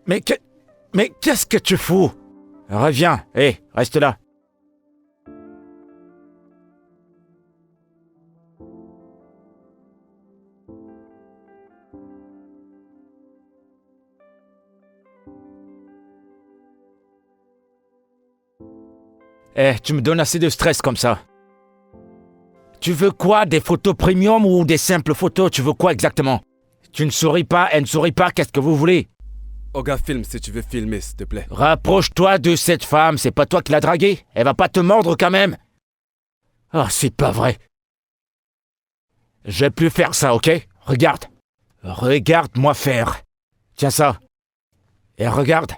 Mais qu'est-ce que tu fous? Reviens, hé, reste là. Tu me donnes assez de stress comme ça. Tu veux quoi? Des photos premium ou des simples photos? Tu veux quoi exactement? Tu ne souris pas, elle ne sourit pas, qu'est-ce que vous voulez? Olga, filme si tu veux filmer, s'il te plaît. Rapproche-toi de cette femme, c'est pas toi qui l'as draguée. Elle va pas te mordre quand même. Oh, c'est pas vrai. Je vais plus faire ça, ok? Regarde. Regarde-moi faire. Tiens ça. Et regarde.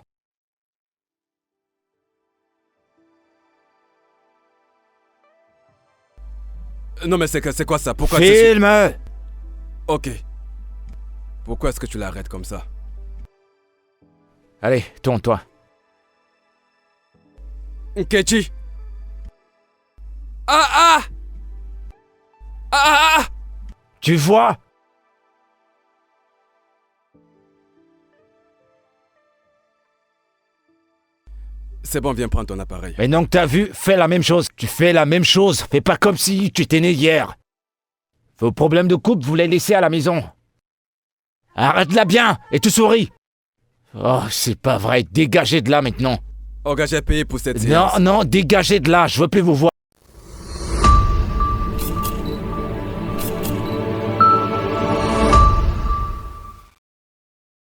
Non mais c'est quoi ça? Pourquoi Filme! Ok. Pourquoi est-ce que tu l'arrêtes comme ça? Allez, tourne-toi. Nkechi! Ah! Tu vois? C'est bon, viens prendre ton appareil. Mais non, t'as vu, fais la même chose. Tu fais la même chose. Fais pas comme si tu étais né hier. Vos problèmes de couple, vous les laissez à la maison. Arrête-la bien et tu souris. Oh, c'est pas vrai. Dégagez de là maintenant. Olga, j'ai payé pour cette séance. Non, dégagez de là. Je veux plus vous voir.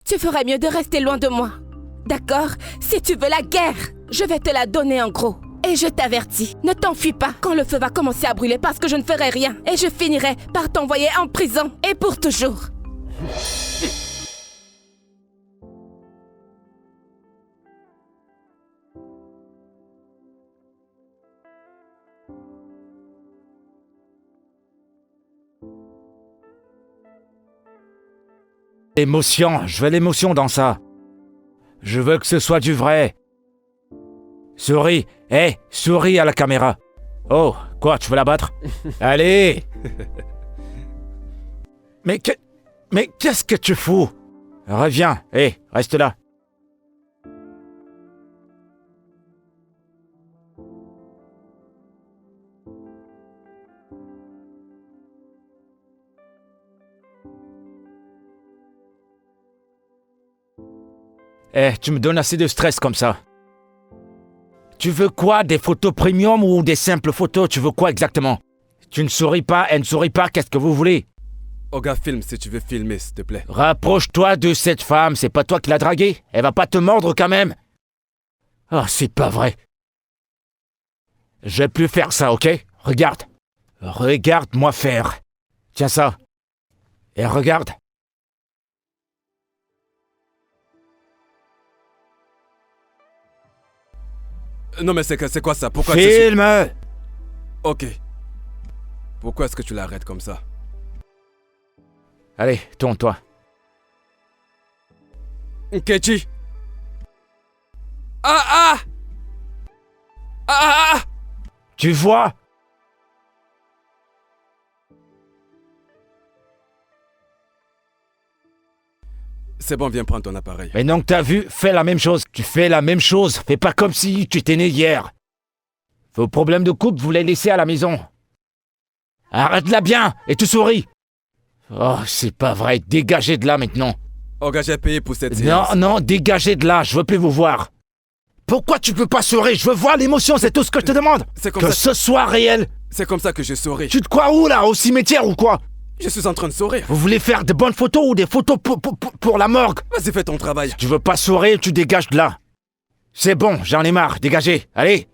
Tu ferais mieux de rester loin de moi. D'accord? Si tu veux la guerre, je vais te la donner en gros. Et je t'avertis, ne t'enfuis pas quand le feu va commencer à brûler parce que je ne ferai rien. Et je finirai par t'envoyer en prison. Et pour toujours. Émotion. Je veux l'émotion dans ça. Je veux que ce soit du vrai. Souris. Hé, souris à la caméra. Oh, quoi, tu veux la battre? Allez! Mais qu'est-ce que tu fous? Reviens, hé, reste là. Tu me donnes assez de stress comme ça. Tu veux quoi? Des photos premium ou des simples photos? Tu veux quoi exactement? Tu ne souris pas, elle ne sourit pas, qu'est-ce que vous voulez? Olga, filme si tu veux filmer, s'il te plaît. Rapproche-toi de cette femme, c'est pas toi qui l'as draguée. Elle va pas te mordre quand même. Oh, c'est pas vrai. Je vais plus faire ça, ok? Regarde. Regarde-moi faire. Tiens ça. Et regarde. Non mais c'est quoi ça? Pourquoi Filme! Ok. Pourquoi est-ce que tu l'arrêtes comme ça? Allez, tourne-toi. Nkechi! Tu vois? C'est bon, viens prendre ton appareil. Mais non, t'as vu, fais la même chose. Tu fais la même chose. Fais pas comme si tu étais né hier. Vos problèmes de couple, vous les laissez à la maison. Arrête-la bien et tu souris. Oh, c'est pas vrai. Dégagez de là maintenant. Olga, j'ai payé pour cette séance. Non, dégagez de là. Je veux plus vous voir. Pourquoi tu peux pas sourire? Je veux voir l'émotion, c'est tout ce que je te demande. C'est comme Que ça. ce soit réel. C'est comme ça que je souris. Tu te crois où là? Au cimetière ou quoi? Je suis en train de sourire. Vous voulez faire de bonnes photos ou des photos pour la morgue? Vas-y, fais ton travail. Tu veux pas sourire, tu dégages de là. C'est bon, j'en ai marre, dégagez, allez.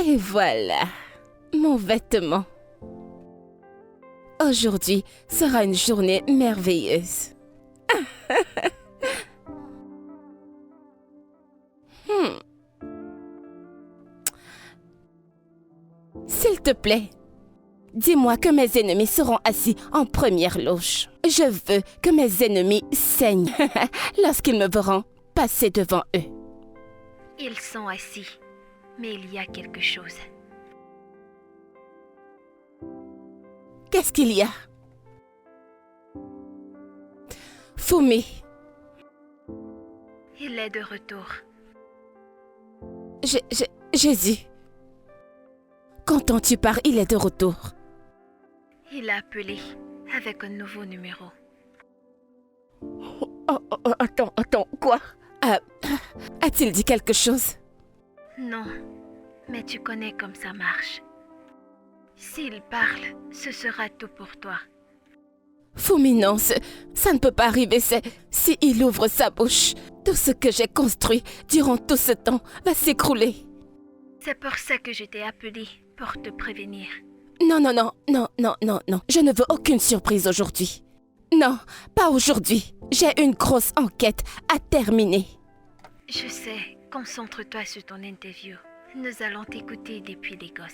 Et voilà, mon vêtement. Aujourd'hui sera une journée merveilleuse. S'il te plaît, Dis-moi que mes ennemis seront assis en première loge. Je veux que mes ennemis saignent lorsqu'ils me verront passer devant eux. Ils sont assis, mais il y a quelque chose. Qu'est-ce qu'il y a? Fumi. Il est de retour. Jésus. Qu'entends-tu par il est de retour? Il a appelé avec un nouveau numéro. Attends, quoi? A-t-il dit quelque chose? Non, mais tu connais comme ça marche. S'il parle, ce sera tout pour toi. Fumi, non, ça ne peut pas arriver, si il ouvre sa bouche, tout ce que j'ai construit durant tout ce temps va s'écrouler. C'est pour ça que je t'ai appelé, pour te prévenir. Non, je ne veux aucune surprise aujourd'hui. Non, pas aujourd'hui. J'ai une grosse enquête à terminer. Je sais, concentre-toi sur ton interview. Nous allons t'écouter depuis les gosses.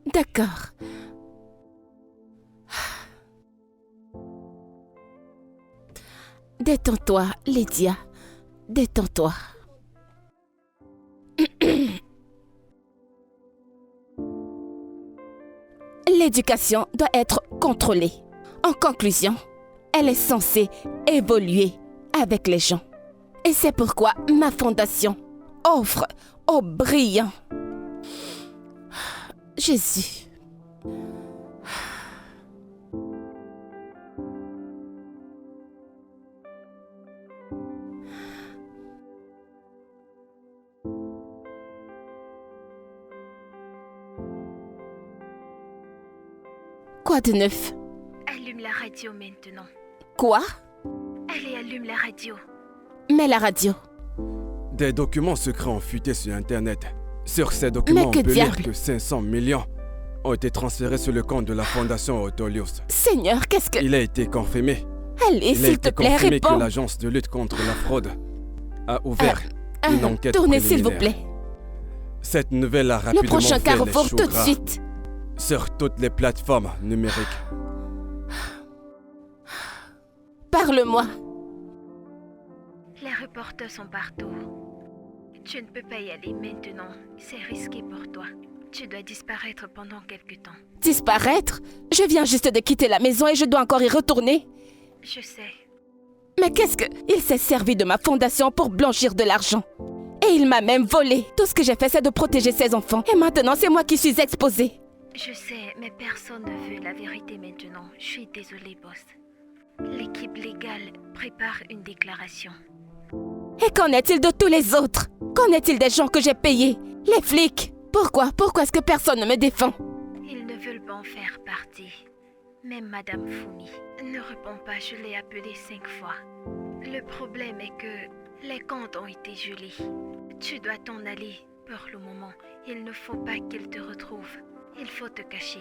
D'accord. Détends-toi, Lydia. Détends-toi. L'éducation doit être contrôlée. En conclusion, elle est censée évoluer avec les gens. Et c'est pourquoi ma fondation offre aux brillants. Jésus. Quoi de neuf? Allume la radio maintenant. Quoi? Allez, allume la radio. Mais la radio. Des documents secrets ont fuité sur Internet. Sur ces documents, on peut lire que 500 millions ont été transférés sur le compte de la fondation Autolius. Seigneur, qu'est-ce que... Il a été confirmé. Allez, s'il te plaît, réponds. Il a été confirmé que l'agence de lutte contre la fraude a ouvert une enquête tournez, préliminaire. s'il vous plaît. Cette nouvelle a rapidement Le prochain fait carrefour, les choux tout de gras suite. sur toutes les plateformes numériques. Parle-moi. Les reporters sont partout. Tu ne peux pas y aller maintenant. C'est risqué pour toi. Tu dois disparaître pendant quelque temps. Disparaître? Je viens juste de quitter la maison et je dois encore y retourner. Je sais. Mais qu'est-ce que... Il s'est servi de ma fondation pour blanchir de l'argent. Et il m'a même volé. Tout ce que j'ai fait, c'est de protéger ses enfants. Et maintenant, c'est moi qui suis exposée. Je sais, mais personne ne veut la vérité maintenant. Je suis désolée, boss. L'équipe légale prépare une déclaration. Et qu'en est-il de tous les autres? Qu'en est-il des gens que j'ai payés? Les flics? Pourquoi est-ce que personne ne me défend? Ils ne veulent pas en faire partie. Même Madame Fumi ne répond pas, je l'ai appelée 5 fois. Le problème est que les comptes ont été gelés. Tu dois t'en aller pour le moment. Il ne faut pas qu'ils te retrouvent. Il faut te cacher.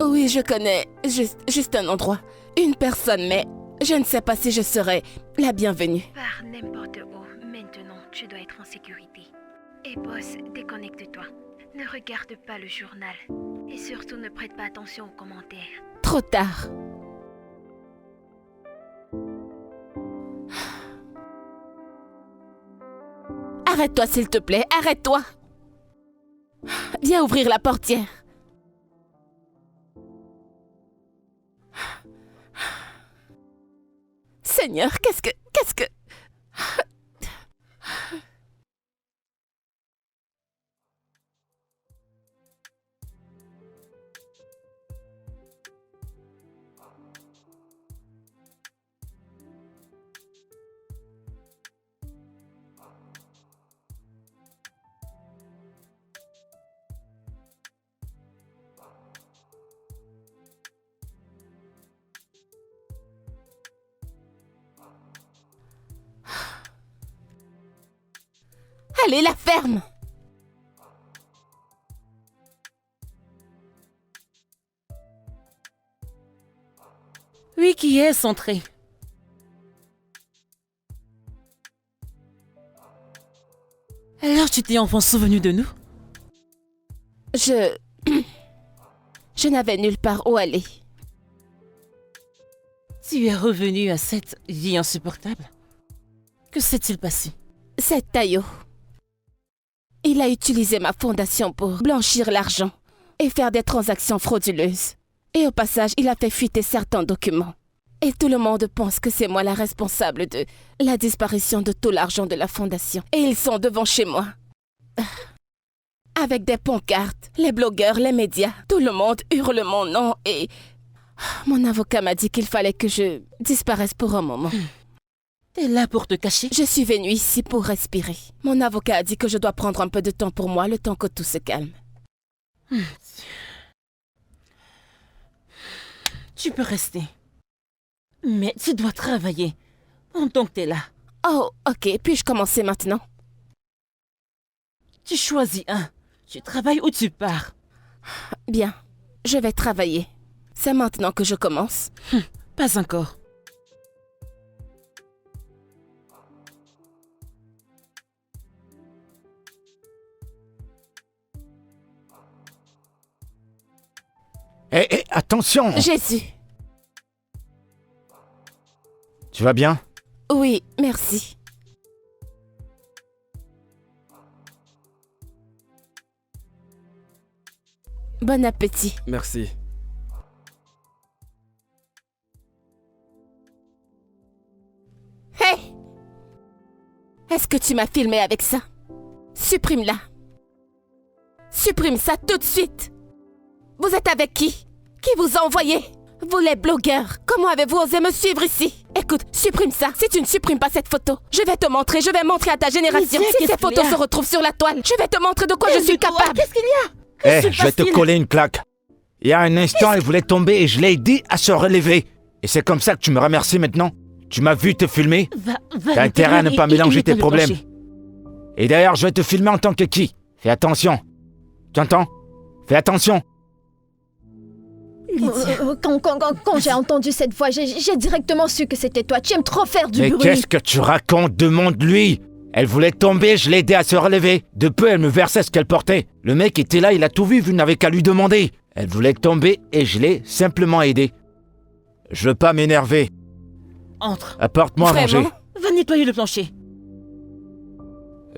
Oui, je connais juste un endroit. Une personne, mais je ne sais pas si je serai la bienvenue. Par n'importe où, maintenant, tu dois être en sécurité. Et boss, déconnecte-toi. Ne regarde pas le journal. Et surtout, ne prête pas attention aux commentaires. Trop tard. Arrête-toi, s'il te plaît, arrête-toi. Viens ouvrir la portière. Seigneur, qu'est-ce que... Allez, la ferme! Oui, qui est entré? Alors tu t'es enfin souvenu de nous? Je Je n'avais nulle part où aller. Tu es revenu à cette vie insupportable? Que s'est-il passé? C'est Tayo. Il a utilisé ma fondation pour blanchir l'argent et faire des transactions frauduleuses. Et au passage, il a fait fuiter certains documents. Et tout le monde pense que c'est moi la responsable de la disparition de tout l'argent de la fondation. Et ils sont devant chez moi. Avec des pancartes, les blogueurs, les médias, tout le monde hurle mon nom et... Mon avocat m'a dit qu'il fallait que je disparaisse pour un moment. T'es là pour te cacher? Je suis venue ici pour respirer. Mon avocat a dit que je dois prendre un peu de temps pour moi, le temps que tout se calme. Tu peux rester. Mais tu dois travailler pendant que t'es là. Oh, ok. Puis-je commencer maintenant? Tu choisis un. Tu travailles ou tu pars. Bien. Je vais travailler. C'est maintenant que je commence. Pas encore. Hé, attention! Jésus! Tu vas bien? Oui, merci. Bon appétit. Merci. Hé! Est-ce que tu m'as filmé avec ça? Supprime-la. Supprime ça tout de suite. Vous êtes avec qui? Qui vous a envoyé? Vous les blogueurs, comment avez-vous osé me suivre ici? Écoute, supprime ça. Si tu ne supprimes pas cette photo, je vais te montrer, je vais montrer à ta génération. Si ces photos se retrouvent sur la toile, je vais te montrer de quoi je suis capable. Qu'est-ce qu'il y a? Je vais te coller une claque. Il y a un instant, elle voulait tomber et je l'ai dit à se relever. Et c'est comme ça que tu me remercies maintenant? Tu m'as vu te filmer? T'as intérêt à ne pas mélanger tes problèmes. Et d'ailleurs, je vais te filmer en tant que qui? Fais attention. Tu entends? Fais attention. Quand j'ai entendu cette voix, j'ai directement su que c'était toi. Tu aimes trop faire du bruit. Mais qu'est-ce que tu racontes? Demande-lui. Elle voulait tomber, je l'ai aidé à se relever. De peu, elle me versait ce qu'elle portait. Le mec était là, il a tout vu, vous n'avez qu'à lui demander. Elle voulait tomber et je l'ai simplement aidée. Je veux pas m'énerver. Entre. Apporte-moi à manger. Va nettoyer le plancher.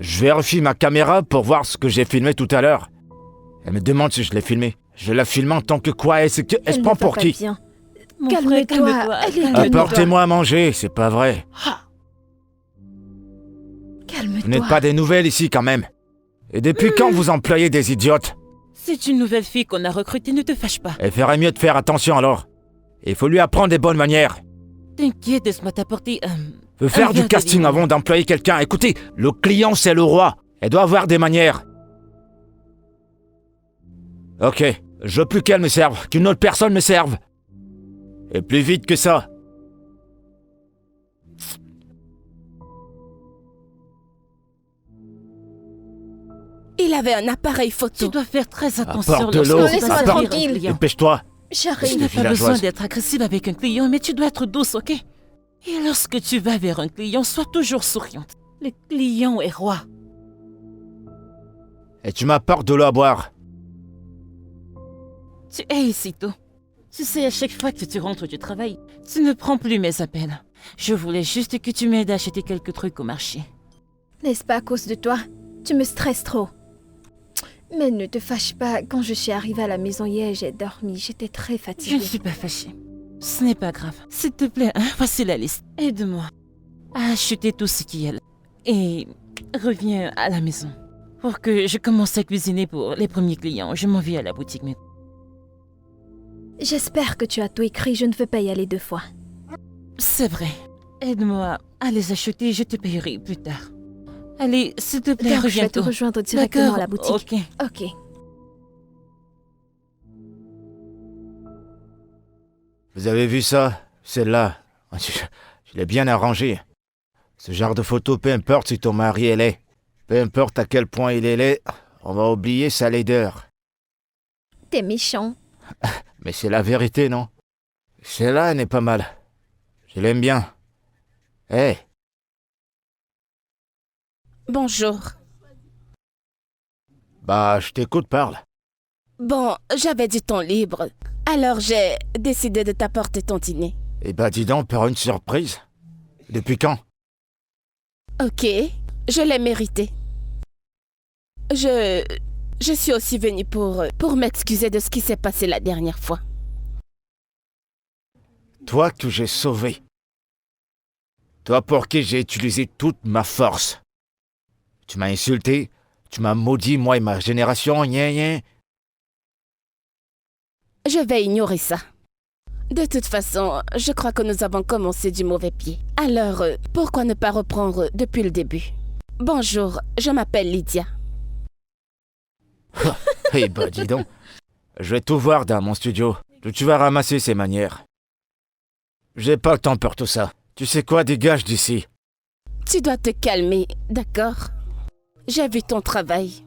Je vérifie ma caméra pour voir ce que j'ai filmé tout à l'heure. Elle me demande si je l'ai filmé. Je la filme en tant que quoi? Elle se prend pour qui? Calme-toi. Apportez-moi à manger, c'est pas vrai. Calme-toi. Vous n'êtes pas des nouvelles ici quand même. Et depuis quand vous employez des idiotes? C'est une nouvelle fille qu'on a recrutée, ne te fâche pas. Elle ferait mieux de faire attention alors. Il faut lui apprendre des bonnes manières. T'inquiète, laisse-moi t'apporter... Faut faire du casting avant d'employer quelqu'un. Écoutez, le client c'est le roi. Elle doit avoir des manières. Ok, je veux plus qu'elle me serve, qu'une autre personne me serve. Et plus vite que ça. Il avait un appareil photo. Tu dois faire très attention. Apporte de l'eau, laisse-moi tranquille. Dépêche-toi. Tu n'as J'arrive. pas besoin d'être agressive avec un client, mais tu dois être douce, ok? Et lorsque tu vas vers un client, sois toujours souriante. Le client est roi. Et tu m'apportes de l'eau à boire. Tu es ici, tôt. Tu sais, à chaque fois que tu rentres du travail, tu ne prends plus mes appels. Je voulais juste que tu m'aides à acheter quelques trucs au marché. N'est-ce pas à cause de toi? Tu me stresses trop. Mais ne te fâche pas. Quand je suis arrivée à la maison hier, j'ai dormi. J'étais très Je fatiguée. ne suis pas fâchée. Ce n'est pas grave. S'il te plaît, voici la liste. Aide-moi à acheter tout ce qu'il y a là. Et reviens à la maison. Pour que je commence à cuisiner pour les premiers clients. Je m'en vais à la boutique maintenant. J'espère que tu as tout écrit. Je ne veux pas y aller 2 fois. C'est vrai. Aide-moi à les acheter, je te payerai plus tard. Allez, s'il te plaît, Donc, je reviens vais te tôt. rejoindre directement à la D'accord, boutique. ok. Ok. Vous avez vu ça? Celle-là. Je l'ai bien arrangée. Ce genre de photo, peu importe si ton mari est laid. Peu importe à quel point il est laid, on va oublier sa laideur. T'es méchant. Mais c'est la vérité, non? Celle-là, elle n'est pas mal. Je l'aime bien. Hé! Bonjour. Bah, je t'écoute, parle. Bon, j'avais du temps libre. Alors j'ai décidé de t'apporter ton dîner. Eh ben dis donc, pour une surprise. Depuis quand? Ok, je l'ai mérité. Je suis aussi venue pour m'excuser de ce qui s'est passé la dernière fois. Toi que j'ai sauvé. Toi pour qui j'ai utilisé toute ma force. Tu m'as insulté, tu m'as maudit, moi et ma génération, gna. Je vais ignorer ça. De toute façon, je crois que nous avons commencé du mauvais pied. Alors, pourquoi ne pas reprendre depuis le début? Bonjour, je m'appelle Lydia. Eh ben dis donc, je vais tout voir dans mon studio. Tu vas ramasser ces manières. J'ai pas le temps pour tout ça. Tu sais quoi, dégage d'ici. Tu dois te calmer, d'accord? J'ai vu ton travail.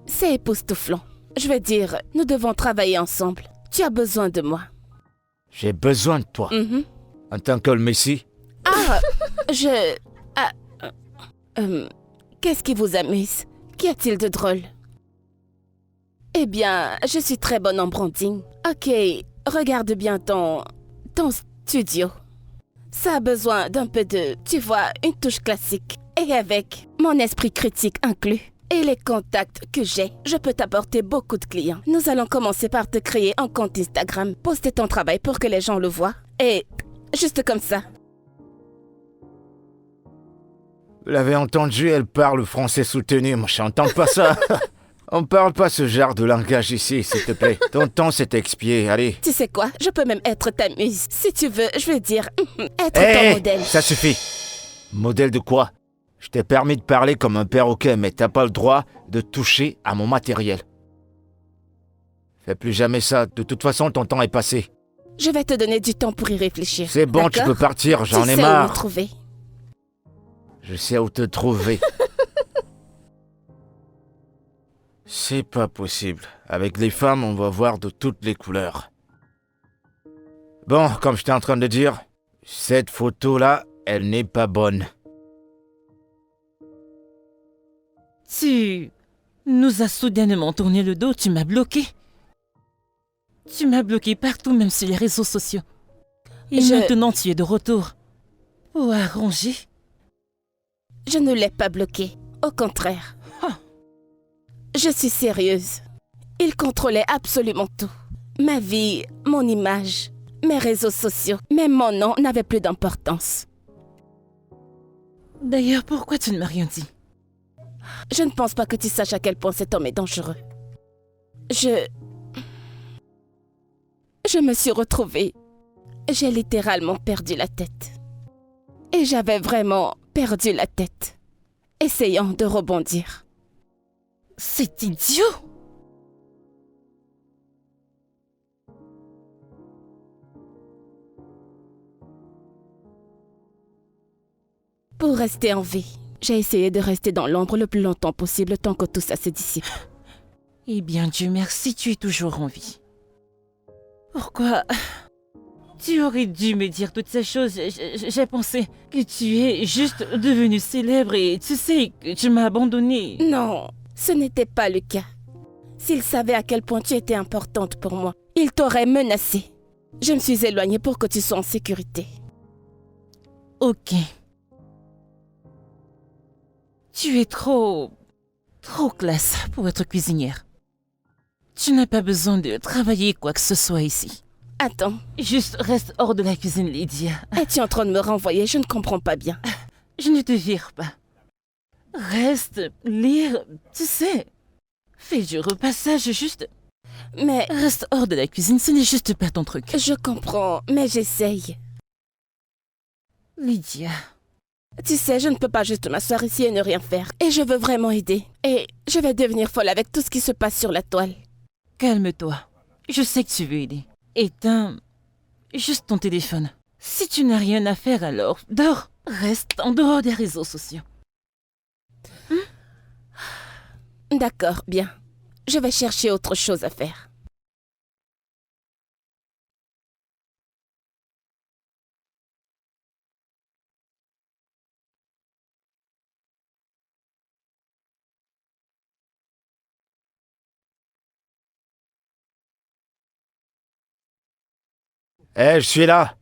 C'est époustouflant. Je veux dire, nous devons travailler ensemble. Tu as besoin de moi. J'ai besoin de toi. En tant que le Messie. Ah, qu'est-ce qui vous amuse? Qu'y a-t-il de drôle? Eh bien, je suis très bonne en branding. Ok, regarde bien ton studio. Ça a besoin d'un peu de, tu vois, une touche classique. Et avec mon esprit critique inclus et les contacts que j'ai, je peux t'apporter beaucoup de clients. Nous allons commencer par te créer un compte Instagram, poster ton travail pour que les gens le voient. Et juste comme ça. Vous l'avez entendu, elle parle français soutenu. Moi, j'entends pas ça. On parle pas ce genre de langage ici, s'il te plaît. Ton temps s'est expié, allez. Tu sais quoi? Je peux même être ta muse. Si tu veux, je veux dire, être Hey, ton modèle. ça suffit. Modèle de quoi? Je t'ai permis de parler comme un perroquet, mais t'as pas le droit de toucher à mon matériel. Fais plus jamais ça. De toute façon, ton temps est passé. Je vais te donner du temps pour y réfléchir. C'est bon, tu d'accord? peux partir, j'en Tu ai sais où me marre. trouver. Je sais où te trouver. C'est pas possible. Avec les femmes, on va voir de toutes les couleurs. Bon, comme j'étais en train de dire, cette photo-là, elle n'est pas bonne. Tu nous as soudainement tourné le dos, tu m'as bloqué. Tu m'as bloqué partout, même sur les réseaux sociaux. Et maintenant, tu es de retour. Pour arranger. Je ne l'ai pas bloqué. Au contraire. Je suis sérieuse. Il contrôlait absolument tout. Ma vie, mon image, mes réseaux sociaux, même mon nom n'avaient plus d'importance. D'ailleurs, pourquoi tu ne m'as rien dit? Je ne pense pas que tu saches à quel point cet homme est dangereux. Je me suis retrouvée. J'ai littéralement perdu la tête. Et j'avais vraiment perdu la tête, essayant de rebondir. C'est idiot! Pour rester en vie, j'ai essayé de rester dans l'ombre le plus longtemps possible tant que tout ça se dissipe. Eh bien, Dieu merci, tu es toujours en vie. Pourquoi? Tu aurais dû me dire toutes ces choses. J'ai pensé que tu es juste devenue célèbre et tu sais que tu m'as abandonnée. Non, ce n'était pas le cas. S'il savait à quel point tu étais importante pour moi, il t'aurait menacée. Je me suis éloignée pour que tu sois en sécurité. Ok. Tu es trop classe pour être cuisinière. Tu n'as pas besoin de travailler quoi que ce soit ici. Attends, Juste reste hors de la cuisine, Lydia. es-tu en train de me renvoyer? Je ne comprends pas bien. Je ne te vire pas. Reste, lire, tu sais. Fais du repassage, juste. Mais Reste hors de la cuisine, ce n'est juste pas ton truc. je comprends, mais j'essaye. Lydia. Tu sais, je ne peux pas juste m'asseoir ici et ne rien faire. Et je veux vraiment aider. Et je vais devenir folle avec tout ce qui se passe sur la toile. Calme-toi. Je sais que tu veux aider. Éteins juste ton téléphone. Si tu n'as rien à faire alors, dors. Reste en dehors des réseaux sociaux. D'accord, bien. Je vais chercher autre chose à faire. je suis là.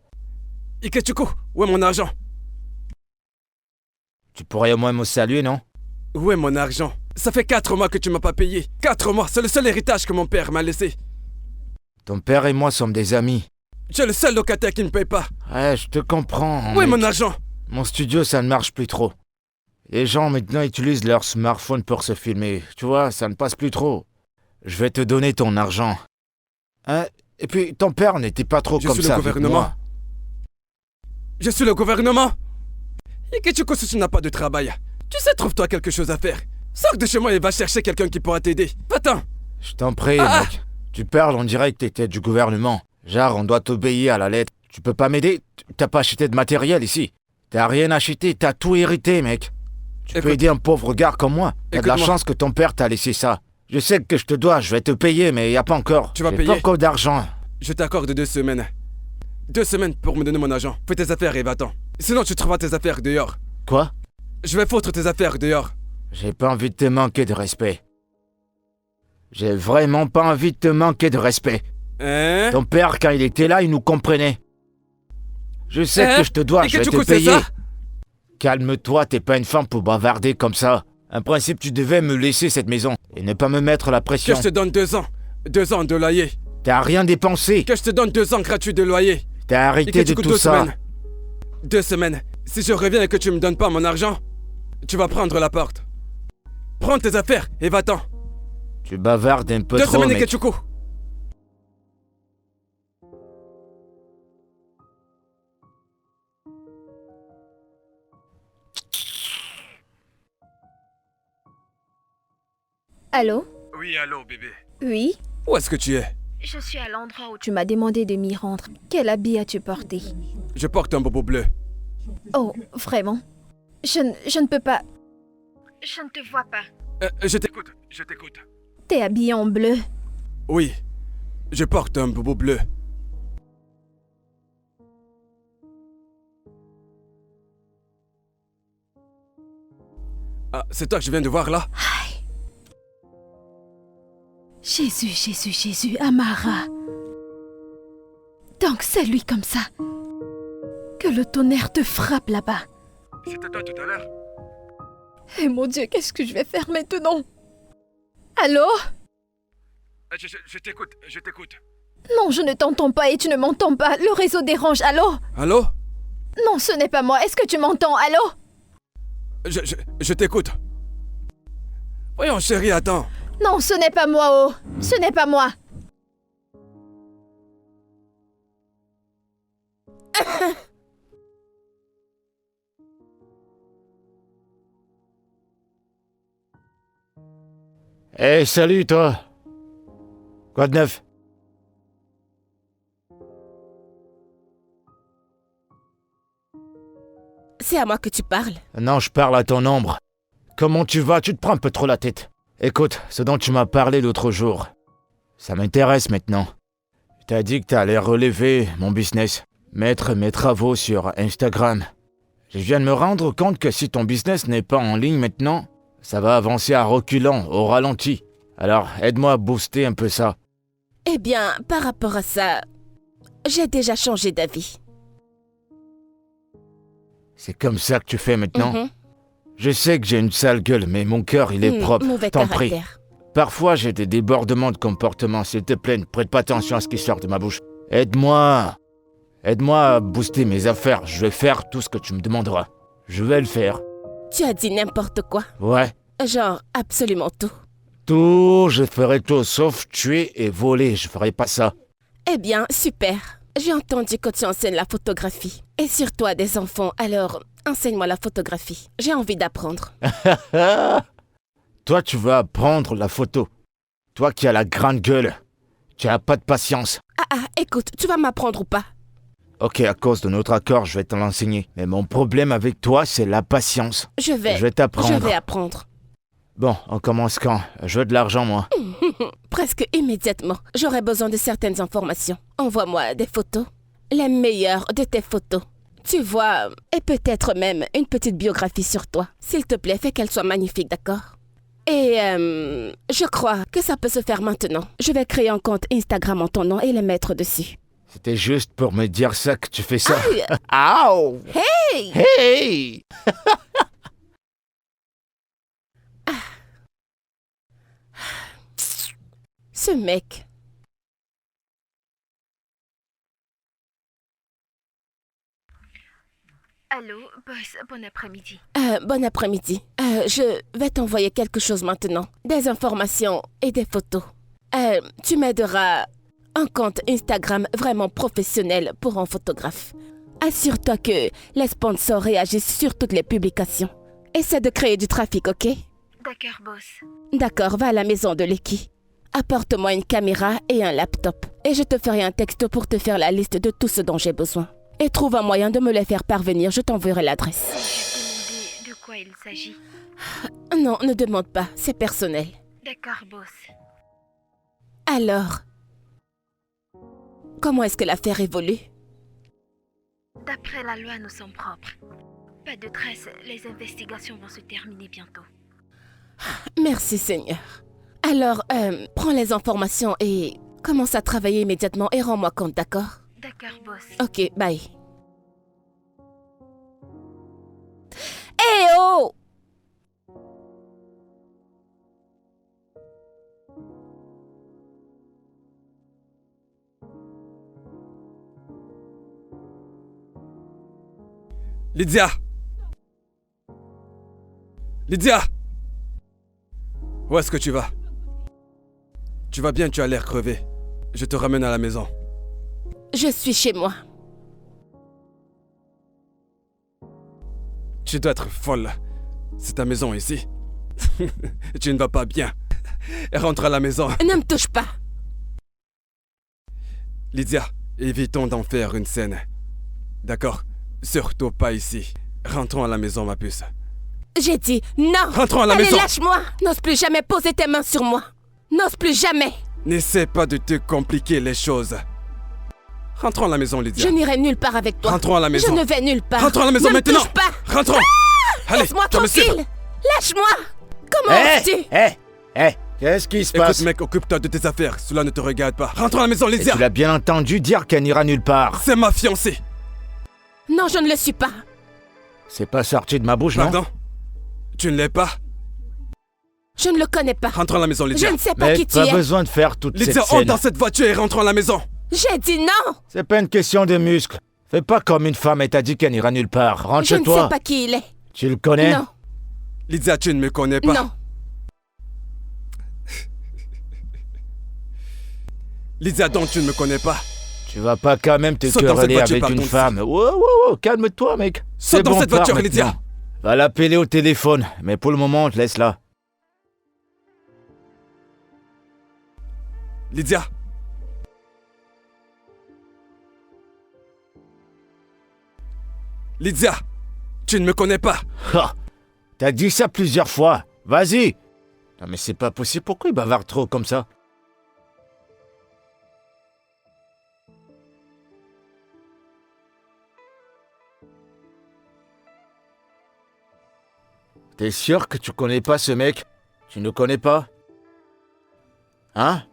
Ikechukwu, où est mon argent? Tu pourrais au moins me saluer, non? Où est mon argent? Ça fait 4 mois que tu m'as pas payé. 4 mois, c'est le seul héritage que mon père m'a laissé. Ton père et moi sommes des amis. Tu es le seul locataire qui ne paye pas. Ouais, je te comprends. Où est mec. mon argent? Mon studio, ça ne marche plus trop. Les gens maintenant utilisent leur smartphone pour se filmer. Tu vois, ça ne passe plus trop. Je vais te donner ton argent. Hein? Et puis, ton père n'était pas trop Je comme suis ça le avec gouvernement. moi. Je suis le gouvernement. Ikechukwu, si tu n'as pas de travail, tu sais, trouve-toi quelque chose à faire. Sors de chez moi et va chercher quelqu'un qui pourra t'aider. Va-t'en. Je t'en prie, mec. Tu parles, on dirait que t'étais du gouvernement. Genre, on doit t'obéir à la lettre. Tu peux pas m'aider? T'as pas acheté de matériel ici. T'as rien acheté, t'as tout hérité, mec. Tu peux aider un pauvre gars comme moi. T'as de la chance que ton père t'a laissé ça. Je sais que je te dois, je vais te payer, mais y a pas encore. Tu vas J'ai payer? pas encore d'argent. Je t'accorde 2 semaines. 2 semaines pour me donner mon argent. Fais tes affaires et va-t'en. Sinon, tu trouveras tes affaires dehors. Quoi? Je vais foutre tes affaires dehors. J'ai pas envie de te manquer de respect. J'ai vraiment pas envie de te manquer de respect. Hein? Ton père, quand il était là, il nous comprenait. Je sais que je te dois, je vais te payer. Calme-toi, t'es pas une femme pour bavarder comme ça. En principe, tu devais me laisser cette maison et ne pas me mettre la pression. Que je te donne 2 ans. 2 ans de loyer. T'as rien dépensé. Que je te donne 2 ans gratuits de loyer. T'as arrêté de tout ça. 2 semaines. Si je reviens et que tu me donnes pas mon argent, tu vas prendre la porte. Prends tes affaires et va-t'en. Tu bavardes un peu 2 trop, semaines, mec. Ikechukwu. Allô? Oui, allô, bébé. Oui? Où est-ce que tu es? Je suis à l'endroit où Tu m'as demandé de m'y rendre. Quel habit as-tu porté? Je porte un bobo bleu. Oh, vraiment? Je ne peux pas... Je ne te vois pas. Je t'écoute, je t'écoute. T'es habillé en bleu. Oui, je porte un bobo bleu. Ah, c'est toi que je viens de voir là? Jésus, Jésus, Jésus, Amara. Donc c'est lui comme ça. Que le tonnerre te frappe là-bas. C'était toi tout à l'heure? Eh mon Dieu, qu'est-ce que je vais faire maintenant? Allô? Je t'écoute, je t'écoute. Non, je ne t'entends pas et tu ne m'entends pas. Le réseau dérange. Allô? Allô? Non, ce n'est pas moi. Est-ce que tu m'entends? Allô? Je t'écoute. Voyons, chérie, attends. Non, ce n'est pas moi, oh. Ce n'est pas moi. Hey, salut, toi. Quoi de neuf? C'est à moi que tu parles. Non, je parle à ton ombre. Comment tu vas? Tu te prends un peu trop la tête. Écoute, ce dont tu m'as parlé l'autre jour, ça m'intéresse maintenant. T'as dit que t'allais relever mon business, mettre mes travaux sur Instagram. Je viens de me rendre compte que si ton business n'est pas en ligne maintenant, ça va avancer à reculons, au ralenti. Alors, aide-moi à booster un peu ça. Eh bien, par rapport à ça, j'ai déjà changé d'avis. C'est comme ça que tu fais maintenant? Mhm. Je sais que j'ai une sale gueule, mais mon cœur, il est propre. Mauvais T'en prie. caractère. Parfois, j'ai des débordements de comportement. S'il te plaît, ne prête pas attention à ce qui sort de ma bouche. Aide-moi. Aide-moi à booster mes affaires. Je vais faire tout ce que tu me demanderas. Je vais le faire. Tu as dit n'importe quoi. Ouais. Genre, absolument tout. Tout, je ferai tout, sauf tuer et voler. Je ferai pas ça. Eh bien, super. J'ai entendu que tu enseignes la photographie. Et surtout à des enfants, alors enseigne-moi la photographie. J'ai envie d'apprendre. Toi, tu vas apprendre la photo. Toi qui as la grande gueule. Tu as pas de patience. Écoute, tu vas m'apprendre ou pas? Ok, à cause de notre accord, je vais te l'enseigner. Mais mon problème avec toi, c'est la patience. Je vais t'apprendre. Je vais apprendre. Bon, on commence quand? Je veux de l'argent, moi. Presque immédiatement. J'aurai besoin de certaines informations. Envoie-moi des photos. Les meilleures de tes photos. Tu vois, et peut-être même une petite biographie sur toi. S'il te plaît, fais qu'elle soit magnifique, d'accord? Et je crois que ça peut se faire maintenant. Je vais créer un compte Instagram en ton nom et le mettre dessus. C'était juste pour me dire ça que tu fais ça. Aïe! Ow! Hey! Hey! Ce mec. Allô, boss, bon après-midi. Bon après-midi. Je vais t'envoyer quelque chose maintenant. Des informations et des photos. Tu m'aideras un compte Instagram vraiment professionnel pour un photographe. Assure-toi que les sponsors réagissent sur toutes les publications. Essaie de créer du trafic, ok? D'accord, boss. D'accord, va à la maison de Leki. Apporte-moi une caméra et un laptop. Et je te ferai un texto pour te faire la liste de tout ce dont j'ai besoin. Et trouve un moyen de me les faire parvenir, je t'enverrai l'adresse. Puis-je demander de quoi il s'agit? Non, ne demande pas, c'est personnel. D'accord, boss. Alors, comment est-ce que l'affaire évolue? D'après la loi, nous sommes propres. Pas de traces, les investigations vont se terminer bientôt. Merci Seigneur. Alors, prends les informations et commence à travailler immédiatement et rends-moi compte, d'accord? D'accord, boss. Ok, bye. Eh oh! Lydia! Lydia! Où est-ce que tu vas? Tu vas bien, tu as l'air crevé. Je te ramène à la maison. Je suis chez moi. Tu dois être folle. C'est ta maison ici. Tu ne vas pas bien. Rentre à la maison. Ne me touche pas. Lydia, évitons d'en faire une scène. D'accord? Surtout pas ici. Rentrons à la maison, ma puce. J'ai dit non. Rentrons à la Allez, maison. lâche-moi. N'ose plus jamais poser tes mains sur moi. N'ose plus jamais. N'essaie pas de te compliquer les choses. Rentrons à la maison, Lydia. Je n'irai nulle part avec toi. Rentrons à la maison. Je ne vais nulle part. Rentrons à la maison ne maintenant. Me touche pas. Rentrons. Allez, Laisse-moi tu vas me suivre. tranquille. Lâche-moi. Comment oses-tu? Qu'est-ce qui se passe? Écoute, mec, occupe-toi de tes affaires. Cela ne te regarde pas. Rentrons à la maison, Et Lydia. tu l'as bien entendu dire qu'elle n'ira nulle part. C'est ma fiancée. Non, je ne le suis pas. C'est pas sorti de ma bouche, non? Pardon? Tu ne l'es pas? Je ne le connais pas. Rentrons à la maison, Lydia. Je ne sais pas Mais qui tu pas es. besoin de faire toute Lydia, cette entre scène. dans cette voiture et rentrons à la maison. J'ai dit non. C'est pas une question de muscles. Fais pas comme une femme et t'as dit qu'elle n'ira nulle part. Rentre Je chez ne toi. sais pas qui il est. Tu le connais? Non. Lydia, tu ne me connais pas. Non. Lydia, donc tu ne me connais pas. Tu vas pas quand même te Saute dans cette quereller voiture, avec par une contre. femme. Wow, calme-toi, mec. Saute dans cette pars voiture, maintenant. Lydia. Va l'appeler au téléphone. Mais pour le moment, laisse-la. Lydia. Lydia, tu ne me connais pas. Ha! T'as dit ça plusieurs fois. Vas-y. Non mais c'est pas possible. Pourquoi il bavarde trop comme ça? T'es sûr que tu connais pas ce mec? Tu ne connais pas? Hein?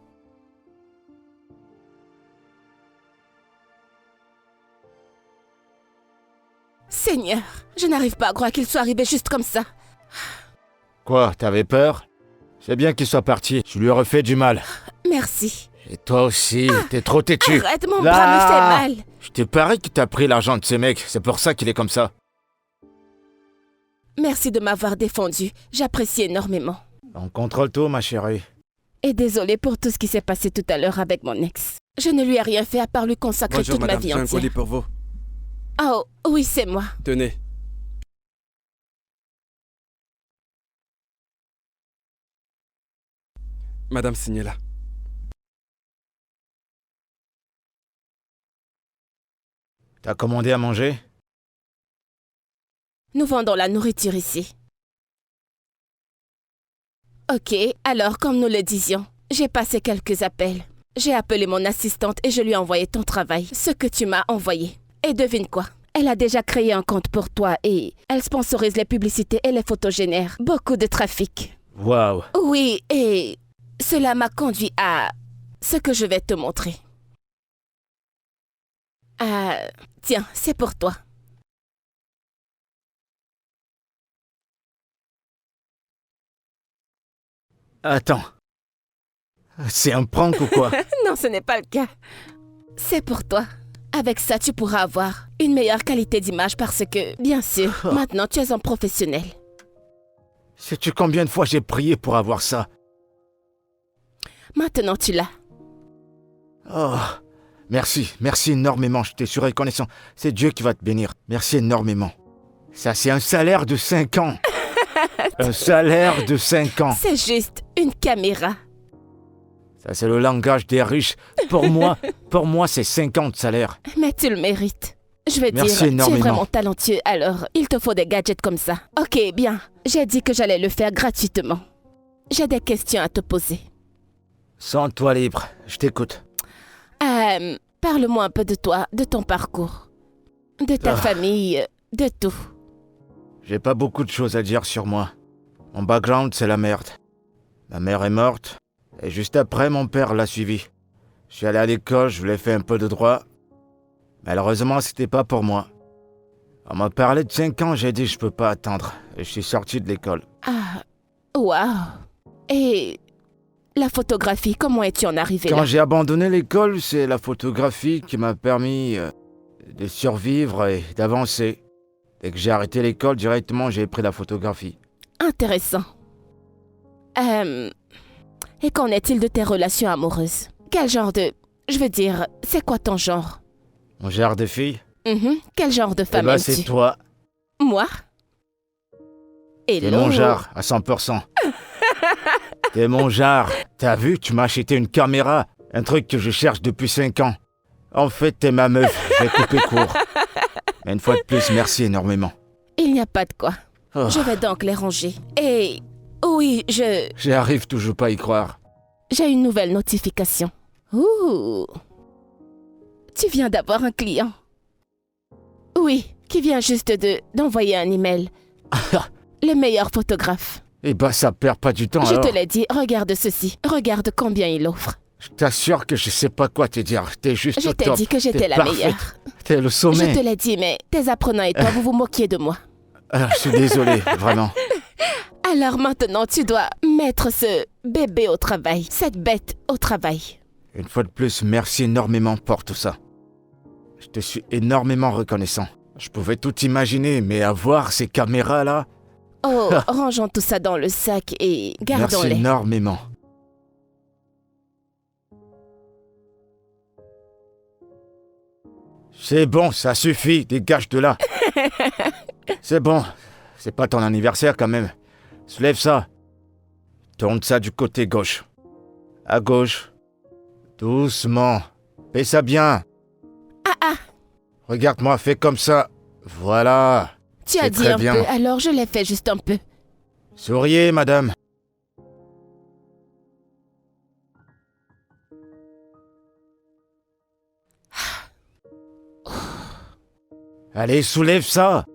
Seigneur, je n'arrive pas à croire qu'il soit arrivé juste comme ça. Quoi, t'avais peur? C'est bien qu'il soit parti. Tu lui aurais fait du mal. Merci. Et toi aussi, t'es trop têtu. Arrête, mon bras me fait mal. Je t'ai parié qu'il t'a pris l'argent de ce mec. C'est pour ça qu'il est comme ça. Merci de m'avoir défendu. J'apprécie énormément. On contrôle tout, ma chérie. Et désolée pour tout ce qui s'est passé tout à l'heure avec mon ex. Je ne lui ai rien fait à part lui consacrer Bonjour, toute ma madame. vie J'ai un entière. colis pour vous. Oh, oui, c'est moi. Tenez. Madame, signez-la. T'as commandé à manger? Nous vendons la nourriture ici. Ok, alors comme nous le disions, j'ai passé quelques appels. J'ai appelé mon assistante et je lui ai envoyé ton travail, ce que tu m'as envoyé. Et devine quoi? Elle a déjà créé un compte pour toi et elle sponsorise les publicités et les photos génèrent beaucoup de trafic. Waouh. Oui, et cela m'a conduit à ce que je vais te montrer. Tiens, c'est pour toi. Attends. C'est un prank ou quoi? Non, ce n'est pas le cas. C'est pour toi. Avec ça, tu pourras avoir une meilleure qualité d'image parce que, bien sûr, maintenant tu es un professionnel. Sais-tu combien de fois j'ai prié pour avoir ça? Maintenant, tu l'as. Oh, merci énormément, je t'ai suis reconnaissant. C'est Dieu qui va te bénir. Merci énormément. Ça, c'est un salaire de 5 ans. Un salaire de 5 ans. C'est juste une caméra. Ça, c'est le langage des riches. Pour moi, c'est 5 ans de salaire. Mais tu le mérites. Je veux dire, tu es vraiment talentueux, alors il te faut des gadgets comme ça. Ok, bien. J'ai dit que j'allais le faire gratuitement. J'ai des questions à te poser. Sens-toi libre, je t'écoute. Parle-moi un peu de toi, de ton parcours, de ta famille, de tout. J'ai pas beaucoup de choses à dire sur moi. Mon background, c'est la merde. Ma mère est morte, et juste après, mon père l'a suivi. Je suis allé à l'école, je voulais faire un peu de droit. Malheureusement, c'était pas pour moi. On m'a parlé de 5 ans, j'ai dit je peux pas attendre. Et je suis sorti de l'école. Waouh. Et la photographie, comment es-tu en arrivé là? Quand j'ai abandonné l'école, c'est la photographie qui m'a permis de survivre et d'avancer. Dès que j'ai arrêté l'école, directement j'ai pris la photographie. Intéressant. Et qu'en est-il de tes relations amoureuses? Quel genre de... Je veux dire, c'est quoi ton genre? Mon genre de fille? Quel genre de femme aimes-tu? C'est toi. Moi? C'est mon genre, à 100%. T'es mon genre. T'as vu, tu m'as acheté une caméra. Un truc que je cherche depuis 5 ans. En fait, t'es ma meuf. Je vais couper court. Mais une fois de plus, merci énormément. Il n'y a pas de quoi. Je vais donc les ranger. Et... oui, J'arrive toujours pas à y croire. J'ai une nouvelle notification. Ouh. Tu viens d'avoir un client. Oui, qui vient juste d'envoyer un email. Le meilleur photographe. Eh ben, ça perd pas du temps alors. Je te l'ai dit, regarde ceci. Regarde combien il offre. Je t'assure que je sais pas quoi te dire. T'es juste au top. Je t'ai dit que j'étais la meilleure. T'es le sommet. Je te l'ai dit, mais tes apprenants et toi, vous vous moquiez de moi. Je suis désolé, vraiment. Alors maintenant, tu dois mettre ce bébé au travail, cette bête au travail. Une fois de plus, merci énormément pour tout ça. Je te suis énormément reconnaissant. Je pouvais tout imaginer, mais avoir ces caméras-là... Oh, rangeons tout ça dans le sac et gardons-les. Merci énormément. C'est bon, ça suffit, dégage de là. C'est bon, c'est pas ton anniversaire quand même. Soulève ça. Tourne ça du côté gauche. À gauche. Doucement. Fais ça bien. Regarde-moi, fais comme ça. Voilà. Tu as dit un peu, alors je l'ai fait juste un peu. Souriez, madame. Allez, soulève ça.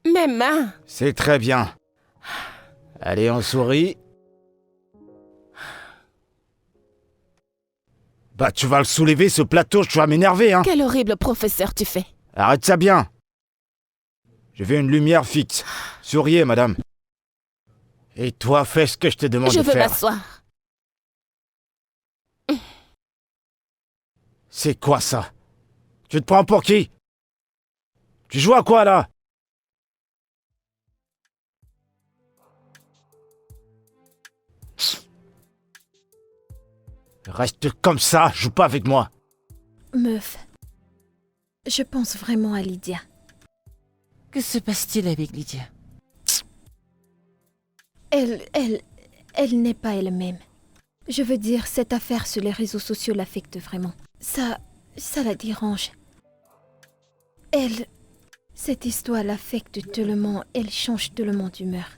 Mes mains. C'est très bien. Allez, on sourit. Bah, tu vas le soulever, ce plateau, tu vas m'énerver, hein. Quel horrible professeur tu fais. Arrête ça bien. Je veux une lumière fixe. Souriez, madame. Et toi, fais ce que je te demande de faire. Je veux m'asseoir. C'est quoi ça? Tu te prends pour qui? Tu joues à quoi, là? Reste comme ça, joue pas avec moi. Meuf, je pense vraiment à Lydia. Que se passe-t-il avec Lydia? Elle n'est pas elle-même. Je veux dire, cette affaire sur les réseaux sociaux l'affecte vraiment. Ça la dérange. Cette histoire l'affecte tellement, elle change tellement d'humeur.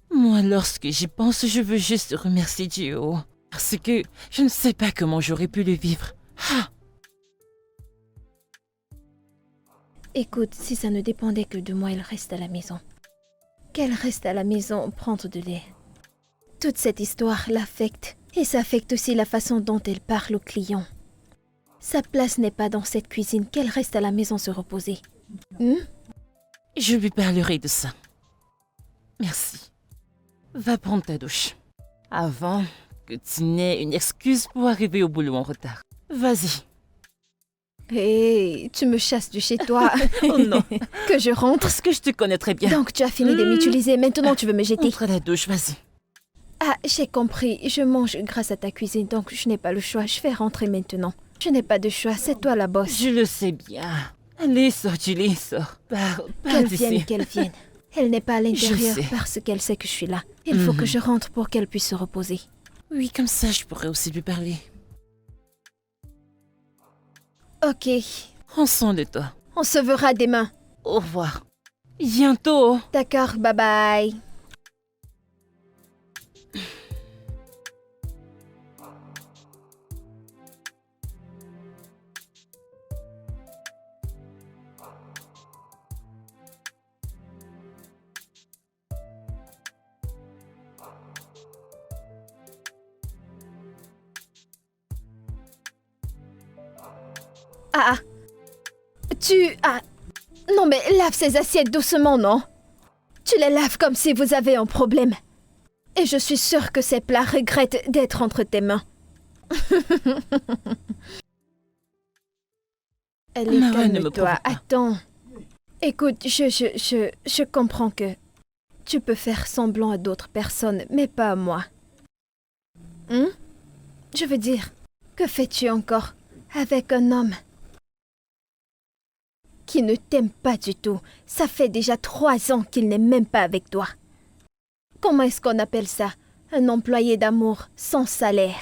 Moi, lorsque j'y pense, je veux juste remercier Dieu. Parce que je ne sais pas comment j'aurais pu le vivre. Écoute, si ça ne dépendait que de moi, elle reste à la maison. Qu'elle reste à la maison prendre de lait. Toute cette histoire l'affecte. Et ça affecte aussi la façon dont elle parle aux clients. Sa place n'est pas dans cette cuisine, qu'elle reste à la maison se reposer. Je lui parlerai de ça. Merci. Va prendre ta douche. Avant que tu n'aies une excuse pour arriver au boulot en retard. Vas-y. Hé, tu me chasses de chez toi. Oh non. Que je rentre. Parce que je te connais très bien. Donc tu as fini de m'utiliser, maintenant tu veux me jeter. Entre à la douche, vas-y. Ah, j'ai compris. Je mange grâce à ta cuisine, donc je n'ai pas le choix. Je vais rentrer maintenant. Je n'ai pas de choix, c'est toi la bosse. Je le sais bien. Allez, sors, Julie, sors. Pars d'ici. Qu'elle vienne. Elle n'est pas à l'intérieur sais. parce qu'elle sait que je suis là. Il faut que je rentre pour qu'elle puisse se reposer. Oui, comme ça, je pourrais aussi lui parler. Ok, Prends soin de toi. on se verra demain. Au revoir. Bientôt. D'accord, bye bye. Ah, non mais lave ces assiettes doucement, non? Tu les laves comme si vous avez un problème. Et je suis sûre que ces plats regrettent d'être entre tes mains. Allez, Mara, ne me calme-toi. provoque pas. Attends. Écoute, je comprends que tu peux faire semblant à d'autres personnes, mais pas à moi. Je veux dire, que fais-tu encore avec un homme qui ne t'aime pas du tout? Ça fait déjà 3 ans qu'il n'est même pas avec toi. Comment est-ce qu'on appelle ça? Un employé d'amour sans salaire.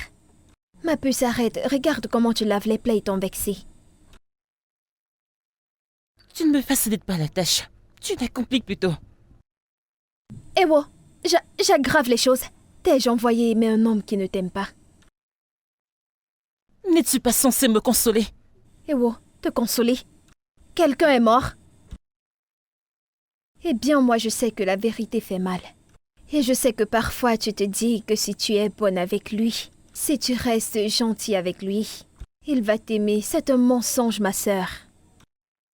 Ma puce, arrête. Regarde comment tu laves les plats et t'en vexé. Tu ne me facilites pas la tâche. Tu la compliques plutôt. Eh wow, j'aggrave les choses. T'ai-je envoyé aimer un homme qui ne t'aime pas? N'es-tu pas censé me consoler? Eh wow, te consoler? Quelqu'un est mort? Eh bien, moi je sais que la vérité fait mal. Et je sais que parfois tu te dis que si tu es bonne avec lui, si tu restes gentil avec lui, il va t'aimer. C'est un mensonge, ma sœur.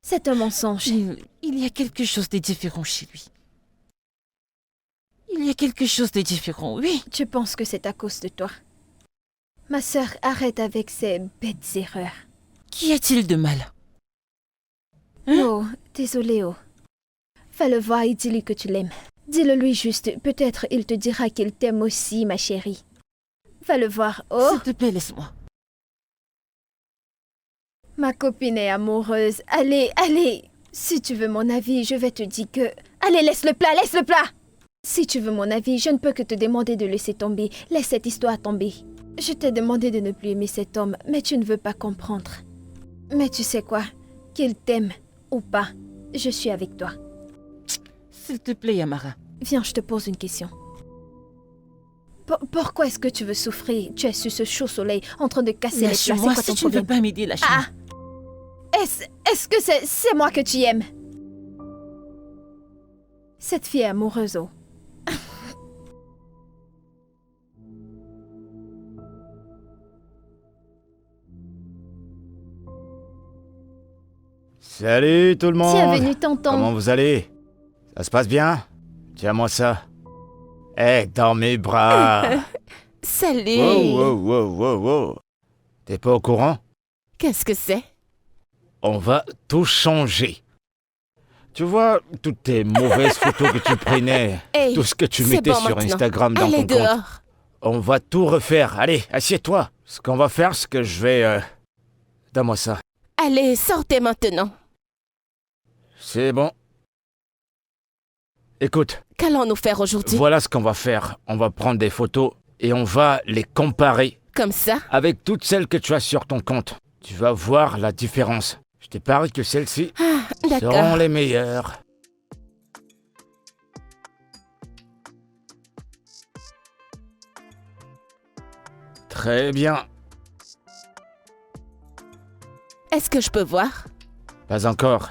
C'est un mensonge. Il y a quelque chose de différent chez lui. Il y a quelque chose de différent, oui. Tu penses que c'est à cause de toi? Ma sœur, arrête avec ces bêtes erreurs. Qu'y a-t-il de mal? Oh, désolé, oh. Va le voir et dis-lui que tu l'aimes. Dis-le lui juste, peut-être il te dira qu'il t'aime aussi, ma chérie. Va le voir, oh. S'il te plaît, laisse-moi. Ma copine est amoureuse. Allez, allez. Si tu veux mon avis, je vais te dire que... Allez, laisse le plat, laisse le plat. Si tu veux mon avis, je ne peux que te demander de laisser tomber. Laisse cette histoire tomber. Je t'ai demandé de ne plus aimer cet homme, mais tu ne veux pas comprendre. Mais tu sais quoi? Qu'il t'aime ou pas, je suis avec toi. S'il te plaît, Yamara. Viens, je te pose une question. Pourquoi est-ce que tu veux souffrir? Tu es sur ce chaud soleil en train de casser les plats. C'est Lâche-moi, quoi ton si tu ne veux problème? pas m'aider, lâche-moi. Ah! Est-ce que c'est moi que tu aimes? Cette fille est amoureuse, oh. Salut tout le monde. Bienvenue, tonton. Comment vous allez? Ça se passe bien? Tiens-moi ça. Dans mes bras. Salut. Wow. T'es pas au courant? Qu'est-ce que c'est? On va tout changer. Tu vois, toutes tes mauvaises photos que tu prenais, Hey, tout ce que tu c'est mettais bon sur maintenant. Instagram dans Allez ton compte. dehors. On va tout refaire. Allez, assieds-toi. Ce qu'on va faire, c'est que je vais... Donne-moi ça. Allez, sortez maintenant. C'est bon. Écoute, Qu'allons-nous faire aujourd'hui? voilà ce qu'on va faire. On va prendre des photos et on va les comparer Comme ça? avec toutes celles que tu as sur ton compte. Tu vas voir la différence. Je te parie que celles-ci D'accord. seront les meilleures. Très bien. Est-ce que je peux voir? Pas encore.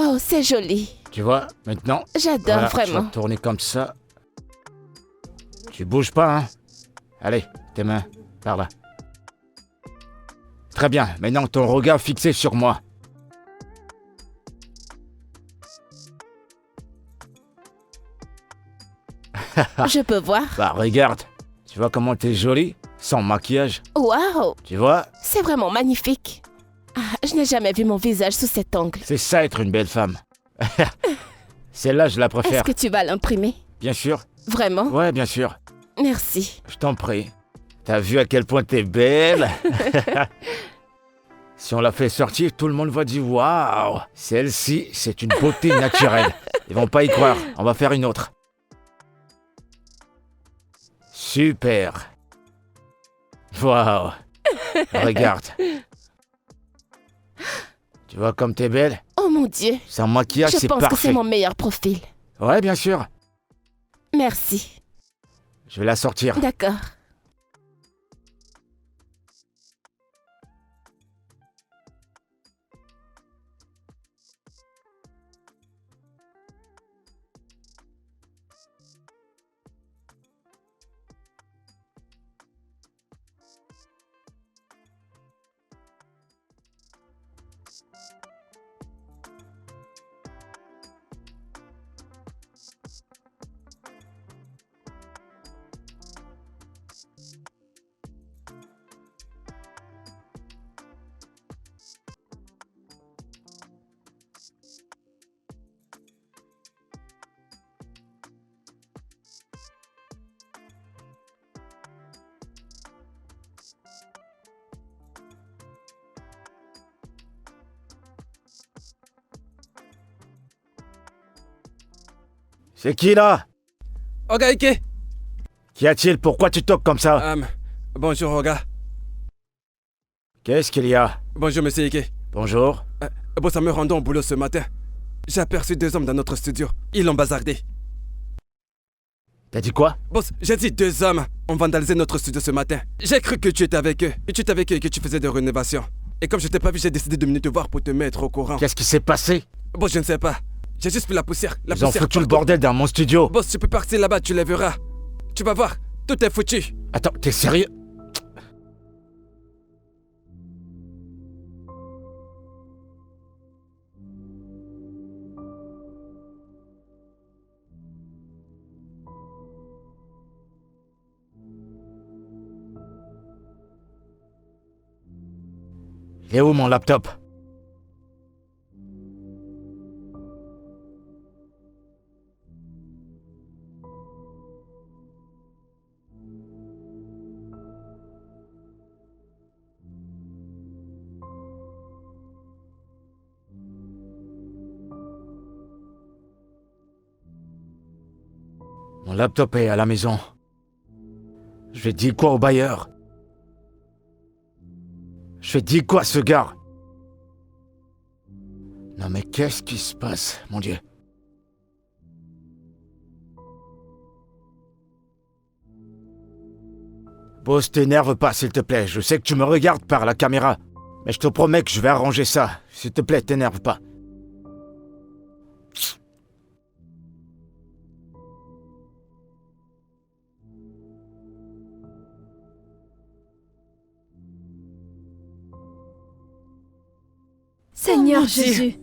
Oh, c'est joli. Tu vois, maintenant... J'adore, voilà, vraiment. Tu vas tourner comme ça. Tu bouges pas, hein? Allez, tes mains, par là. Très bien, maintenant ton regard fixé sur moi. Je peux voir? Bah regarde, tu vois comment t'es jolie, sans maquillage. Waouh! Tu vois? C'est vraiment magnifique. Ah, je n'ai jamais vu mon visage sous cet angle. C'est ça être une belle femme. Celle-là, je la Est-ce préfère. que tu vas l'imprimer? Bien sûr. Vraiment? Ouais, bien sûr. Merci. Je t'en prie. T'as vu à quel point t'es belle? Si on la fait sortir, tout le monde va dire waouh, celle-ci, c'est une beauté naturelle. Ils vont pas y croire. On va faire une autre. Super. Waouh. Regarde. Tu vois comme t'es belle? Oh mon Dieu. Sans maquillage, Je c'est pense que c'est parfait. mon meilleur profil. Ouais, bien sûr. Merci. Je vais la sortir. D'accord. C'est qui là? Oga Ike. Qu'y a-t-il? Pourquoi tu toques comme ça? Bonjour Oga. Qu'est-ce qu'il y a? Bonjour Monsieur Ike. Bonjour. Boss, en me rendant au boulot ce matin, j'ai aperçu 2 hommes dans notre studio. Ils l'ont bazardé. T'as dit quoi? Boss, j'ai dit 2 hommes ont vandalisé notre studio ce matin. J'ai cru que tu étais avec eux. Et tu étais avec eux et que tu faisais des rénovations. Et comme je t'ai pas vu, j'ai décidé de venir te voir pour te mettre au courant. Qu'est-ce qui s'est passé? Boss, je ne sais pas. J'ai juste vu la poussière. Ils ont foutu le bordel dans mon studio. Boss, tu peux partir là-bas, tu les verras. Tu vas voir, tout est foutu. Attends, t'es sérieux? Il est où mon laptop? Mon laptop est à la maison. Je vais dire quoi au bailleur? Je vais dire quoi à ce gars? Non mais qu'est-ce qui se passe, mon Dieu? Boss, t'énerve pas, s'il te plaît. Je sais que tu me regardes par la caméra. Mais je te promets que je vais arranger ça. S'il te plaît, t'énerve pas. Seigneur mon Dieu. Jésus.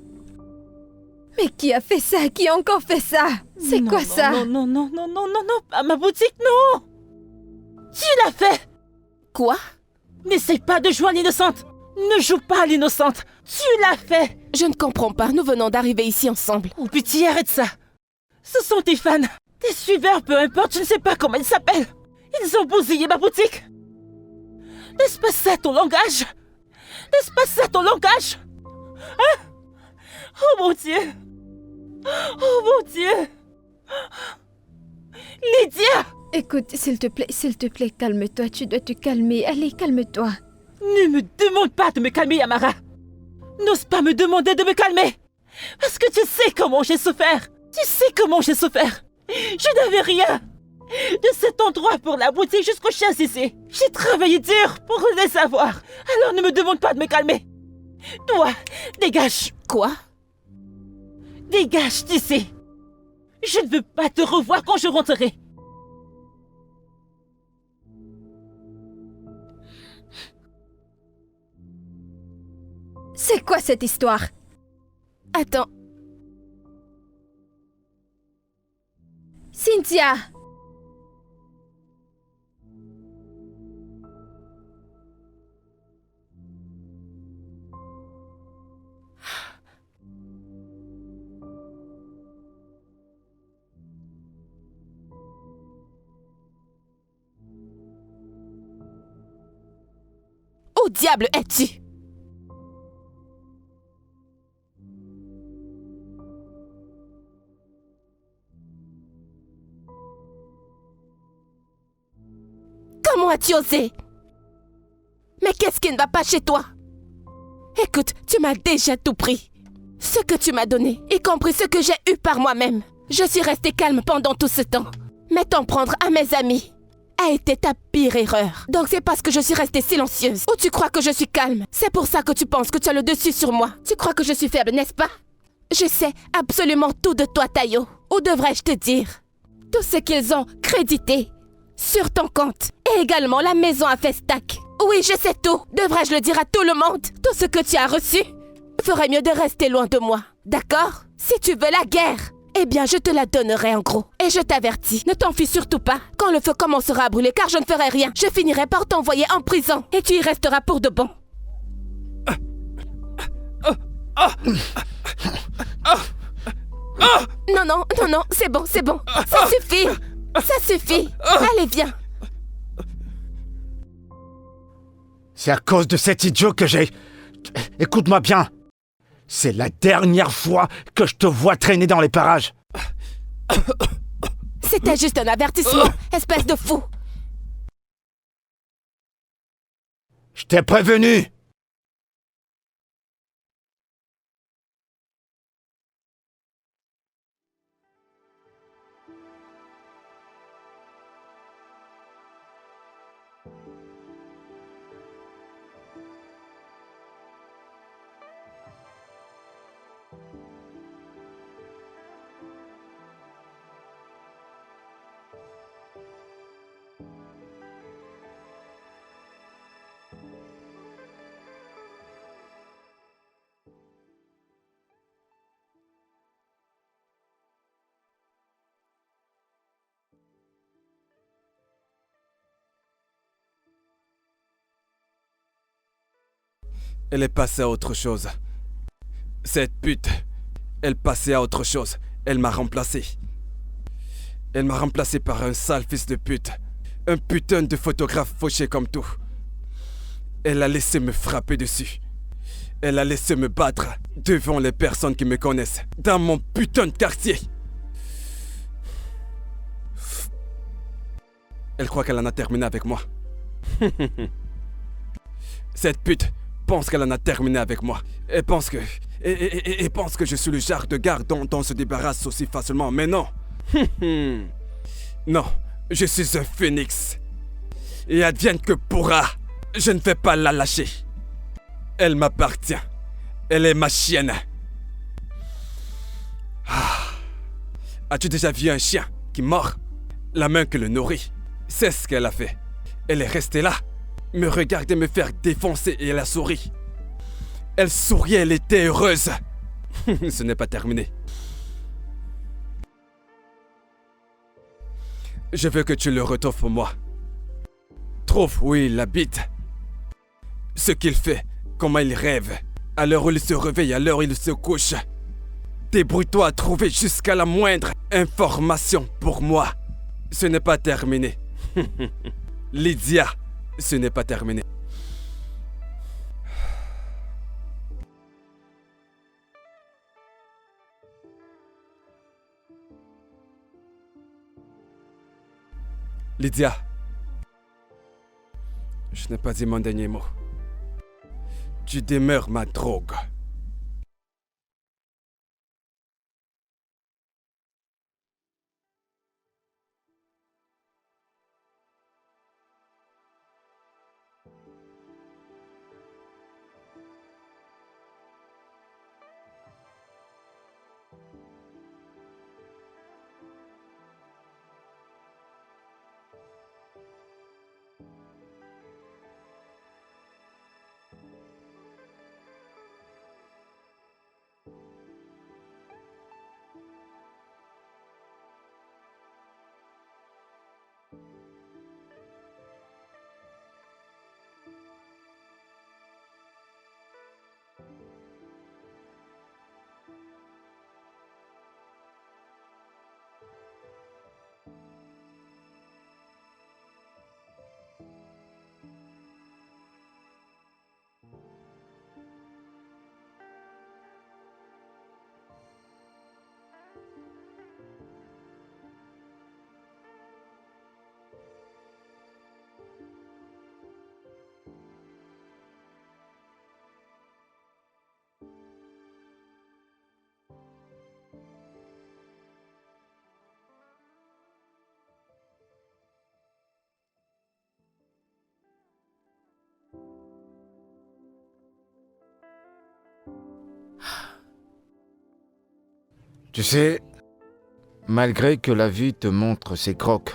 Mais qui a fait ça? Qui a encore fait ça? C'est Non, quoi non, ça? Non, non, non, non, non, non, non, à ma boutique, non! Qui l'a fait? Quoi? N'essaye pas de jouer à l'innocente! Ne joue pas à l'innocente! Tu l'as fait! Je ne comprends pas. Nous venons d'arriver ici ensemble. Oh pitié, arrête ça! Ce sont tes fans, tes suiveurs, peu importe, je ne sais pas comment ils s'appellent. Ils ont bousillé ma boutique. N'est-ce pas ça ton langage? N'est-ce pas ça ton langage? Hein? Oh mon Dieu! Oh mon Dieu! Lydia! Écoute, s'il te plaît, calme-toi. Tu dois te calmer. Allez, calme-toi. Ne me demande pas de me calmer, Amara. N'ose pas me demander de me calmer. Parce que tu sais comment j'ai souffert. Tu sais comment j'ai souffert. Je n'avais rien. De cet endroit pour la boutique jusqu'aux chiens ici. J'ai travaillé dur pour les avoir. Alors ne me demande pas de me calmer. Toi, dégage. Quoi? Dégage d'ici. Je ne veux pas te revoir quand je rentrerai. C'est quoi cette histoire? Attends, Cynthia! où diable es-tu? Comment as-tu osé? Mais qu'est-ce qui ne va pas chez toi? Écoute, tu m'as déjà tout pris. Ce que tu m'as donné, y compris ce que j'ai eu par moi-même. Je suis restée calme pendant tout ce temps. Mais t'en prendre à mes amis a été ta pire erreur. Donc c'est parce que je suis restée silencieuse. Ou tu crois que je suis calme? C'est pour ça que tu penses que tu as le dessus sur moi. Tu crois que je suis faible, n'est-ce pas? Je sais absolument tout de toi, Tayo. Ou devrais-je te dire? Tout ce qu'ils ont crédité sur ton compte. Et également la maison à Festac. Oui, je sais tout. Devrais-je le dire à tout le monde? Tout ce que tu as reçu? Ferait mieux de rester loin de moi. D'accord? Si tu veux la guerre, eh bien je te la donnerai en gros. Et je t'avertis, ne t'enfuis surtout pas. Quand le feu commencera à brûler, car je ne ferai rien, je finirai par t'envoyer en prison. Et tu y resteras pour de bon. Non, non, non, non, c'est bon, c'est bon. Ça suffit. Ça suffit. Allez, viens. C'est à cause de cet idiot que j'ai... Écoute-moi bien. C'est la dernière fois que je te vois traîner dans les parages. C'était juste un avertissement, espèce de fou. Je t'ai prévenu. Elle est passée à autre chose. Cette pute, elle passait à autre chose. Elle m'a remplacé. Elle m'a remplacé par un sale fils de pute. Un putain de photographe fauché comme tout. Elle a laissé me frapper dessus. Elle a laissé me battre devant les personnes qui me connaissent. Dans mon putain de quartier. Elle croit qu'elle en a terminé avec moi. Cette pute pense qu'elle en a terminé avec moi. Elle pense que... Et pense que je suis le genre de gars dont on se débarrasse aussi facilement. Mais non. Non, je suis un phénix. Et advienne que pourra, je ne vais pas la lâcher. Elle m'appartient. Elle est ma chienne. As-tu déjà vu un chien qui mord la main que le nourrit? C'est ce qu'elle a fait. Elle est restée là, me regarder me faire défoncer et elle a souri. Elle souriait, elle était heureuse. Ce n'est pas terminé. Je veux que tu le retrouves pour moi. Trouve où il habite. Ce qu'il fait, comment il rêve. À l'heure où il se réveille, à l'heure où il se couche. Débrouille-toi à trouver jusqu'à la moindre information pour moi. Ce n'est pas terminé. Lydia, ce n'est pas terminé. Lydia, je n'ai pas dit mon dernier mot. Tu demeures ma drogue. Tu sais, malgré que la vie te montre ses crocs,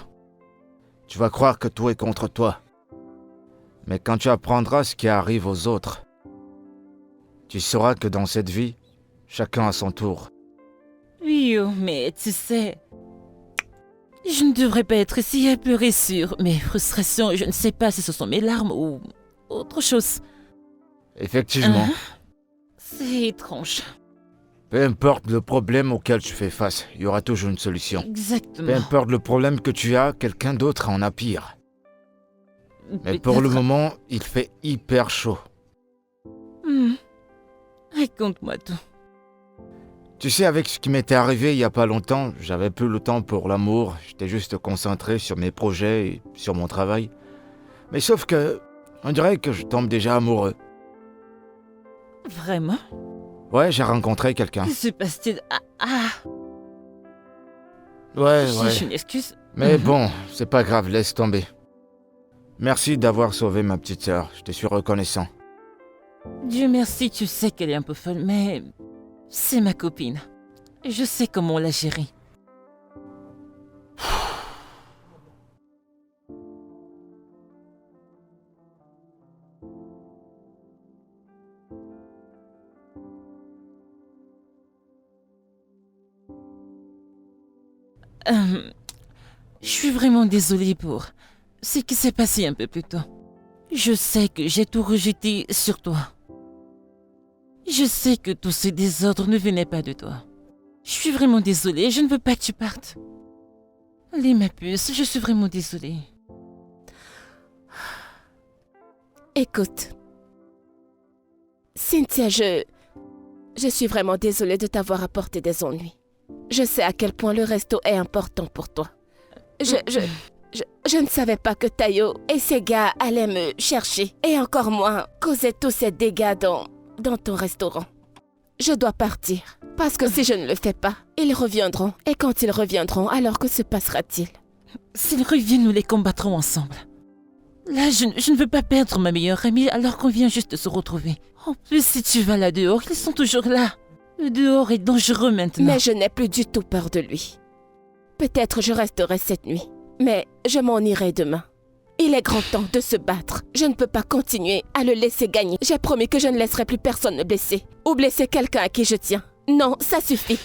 tu vas croire que tout est contre toi. Mais quand tu apprendras ce qui arrive aux autres, tu sauras que dans cette vie, chacun a son tour. Oui, oh, mais tu sais, je ne devrais pas être ici à pleurer sur mes frustrations. Je ne sais pas si ce sont mes larmes ou autre chose. Effectivement, Hein? C'est étrange. peu importe le problème auquel tu fais face, il y aura toujours une solution. Exactement. Peu importe le problème que tu as, quelqu'un d'autre en a pire. Mais pour le Peut-être- moment, il fait hyper chaud. Hmm. Raconte-moi tout. Tu sais, avec ce qui m'était arrivé il y a pas longtemps, j'avais plus le temps pour l'amour, j'étais juste concentré sur mes projets et sur mon travail. Mais sauf que, on dirait que je tombe déjà amoureux. Vraiment? Ouais, j'ai rencontré quelqu'un. Que se passe-t-il? Ouais, J'ai une excuse. Mais Mhm. bon, c'est pas grave, laisse tomber. Merci d'avoir sauvé ma petite sœur, je te suis reconnaissant. Dieu merci, tu sais qu'elle est un peu folle, mais c'est ma copine. Je sais comment la gérer. Je suis vraiment désolée pour ce qui s'est passé un peu plus tôt. Je sais que j'ai tout rejeté sur toi. Je sais que tous ces désordres ne venaient pas de toi. Je suis vraiment désolée, je ne veux pas que tu partes. Allez, ma puce, je suis vraiment désolée. Écoute. Cynthia, je suis vraiment désolée de t'avoir apporté des ennuis. Je sais à quel point le resto est important pour toi. Je ne savais pas que Tayo et ses gars allaient me chercher. Et encore moins causer tous ces dégâts dans ton restaurant. Je dois partir. Parce que si je ne le fais pas, ils reviendront. Et quand ils reviendront, alors que se passera-t-il? S'ils reviennent, nous les combattrons ensemble. Là, je ne veux pas perdre ma meilleure amie alors qu'on vient juste de se retrouver. En plus, si tu vas là dehors, ils sont toujours là. Le dehors est dangereux maintenant. Mais je n'ai plus du tout peur de lui. Peut-être je resterai cette nuit, mais je m'en irai demain. Il est grand temps de se battre. Je ne peux pas continuer à le laisser gagner. J'ai promis que je ne laisserai plus personne me blesser. Ou blesser quelqu'un à qui je tiens. Non, ça suffit.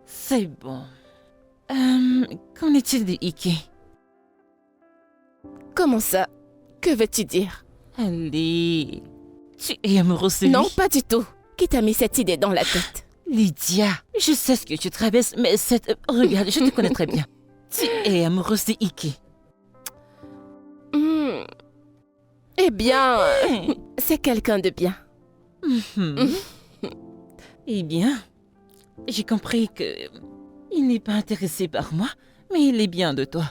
C'est bon. Qu'en est-il de Ike? Comment ça? Que veux-tu dire? Allez. Tu es amoureuse de lui? Non, pas du tout. Qui t'a mis cette idée dans la tête? Lydia, je sais ce que tu traverses, mais regarde, je te connais très bien. Tu es amoureuse de Ike. Hmm. Eh bien, c'est quelqu'un de bien. Eh bien, j'ai compris que il n'est pas intéressé par moi, mais il est bien de toi.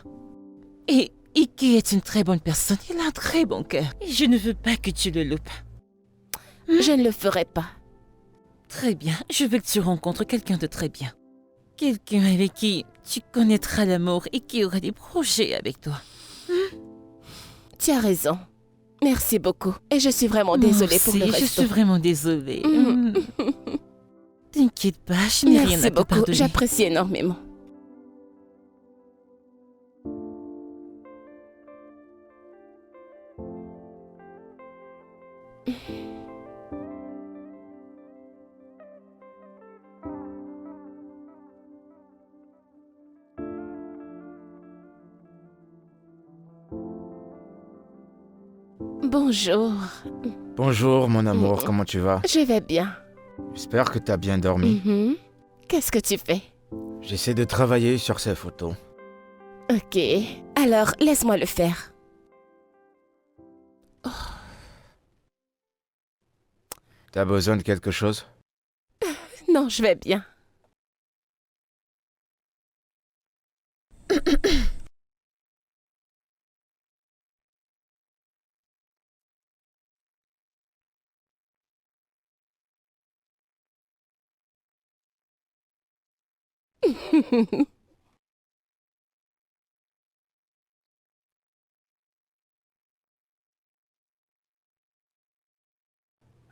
Et Ike est une très bonne personne, il a un très bon cœur. Et je ne veux pas que tu le loupes. Je ne le ferai pas. Très bien, je veux que tu rencontres quelqu'un de très bien. Quelqu'un avec qui tu connaîtras l'amour et qui aura des projets avec toi. Tu as raison. Merci beaucoup. Et je suis vraiment désolée pour le Moi aussi, resto. je suis vraiment désolée. Mm. T'inquiète pas, je n'ai rien Merci à te beaucoup. pardonner. J'apprécie énormément. Bonjour. Bonjour mon amour, comment tu vas? Je vais bien. J'espère que t'as bien dormi. Mhm. Qu'est-ce que tu fais? J'essaie de travailler sur ces photos. Ok. Alors, laisse-moi le faire. T'as besoin de quelque chose? Non, je vais bien.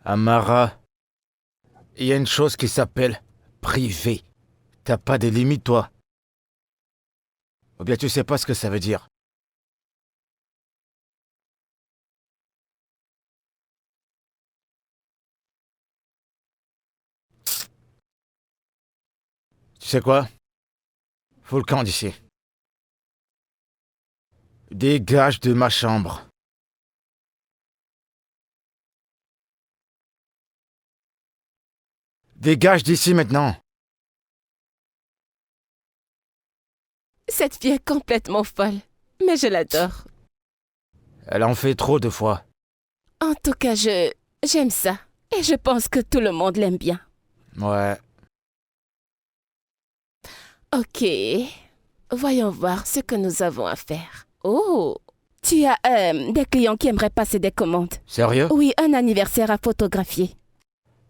Amara, il y a une chose qui s'appelle privé. T'as pas des limites, toi? Ou bien tu sais pas ce que ça veut dire? Tu sais quoi? Faut le camp d'ici. Dégage de ma chambre. Dégage d'ici maintenant. Cette fille est complètement folle. Mais je l'adore. Elle en fait trop de fois. En tout cas, j'aime ça. Et je pense que tout le monde l'aime bien. Ouais. Ok. Voyons voir ce que nous avons à faire. Oh, tu as des clients qui aimeraient passer des commandes. Sérieux? Oui, un anniversaire à photographier.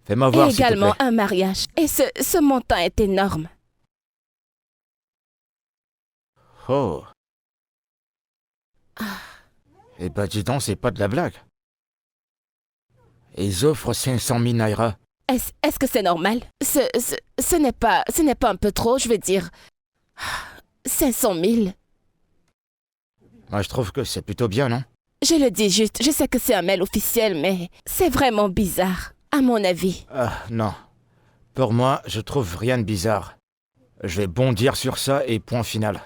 Fais-moi Et voir, s'il te également plaît. un mariage. Et ce montant est énorme. Oh. Eh ben dis donc, c'est pas de la blague. Ils offrent 500 000 naira. Est-ce que c'est normal? Ce n'est pas un peu trop, je veux dire. 500 000. Moi, je trouve que c'est plutôt bien, non? Je le dis juste, je sais que c'est un mail officiel, mais c'est vraiment bizarre, à mon avis. Ah, non. Pour moi, je trouve rien de bizarre. Je vais bondir sur ça et point final.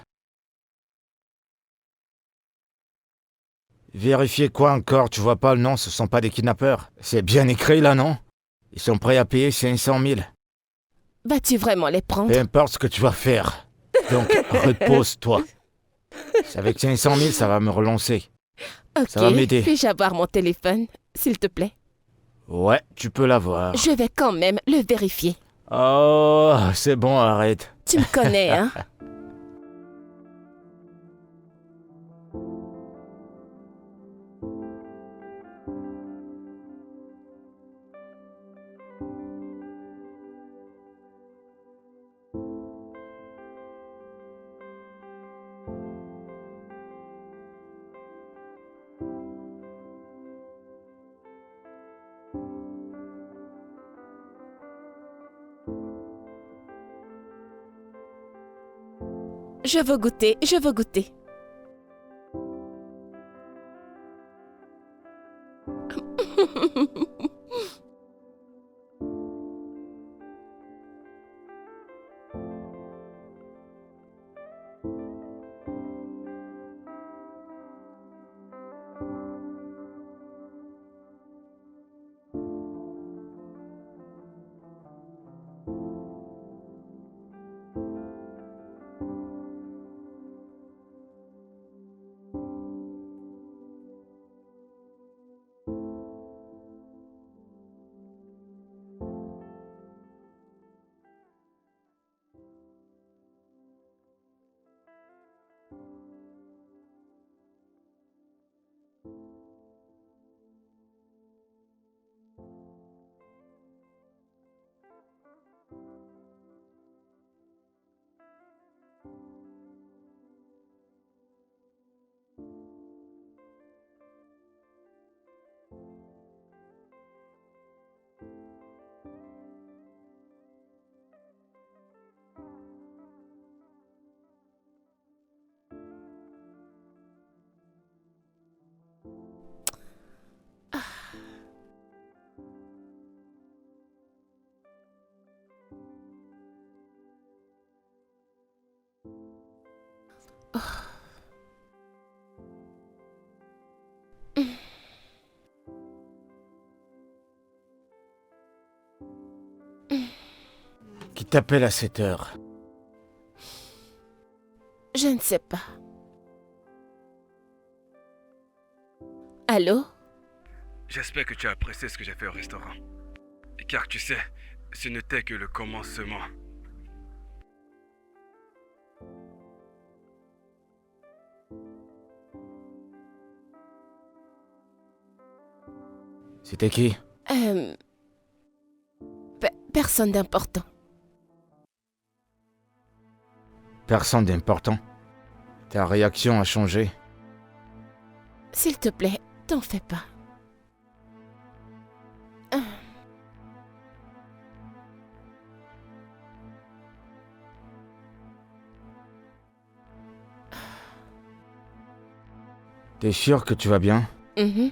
Vérifier quoi encore? Tu vois pas le nom, ce sont pas des kidnappeurs. C'est bien écrit là, non? Ils sont prêts à payer 500 000. Vas-tu vraiment les prendre? Peu importe ce que tu vas faire. Donc, repose-toi. C'est avec 500 000, ça va me relancer. Ok, ça va m'aider. puis-je avoir mon téléphone, s'il te plaît? Ouais, tu peux l'avoir. Je vais quand même le vérifier. Oh, c'est bon, arrête. Tu me connais, hein? Je veux goûter, je veux goûter. Qui t'appelle à cette heure? Je ne sais pas. Allô? J'espère que tu as apprécié ce que j'ai fait au restaurant. Car tu sais, ce n'était que le commencement. C'était qui? Personne d'important. Personne d'important. Ta réaction a changé. S'il te plaît, t'en fais pas. T'es sûr que tu vas bien? Mhm.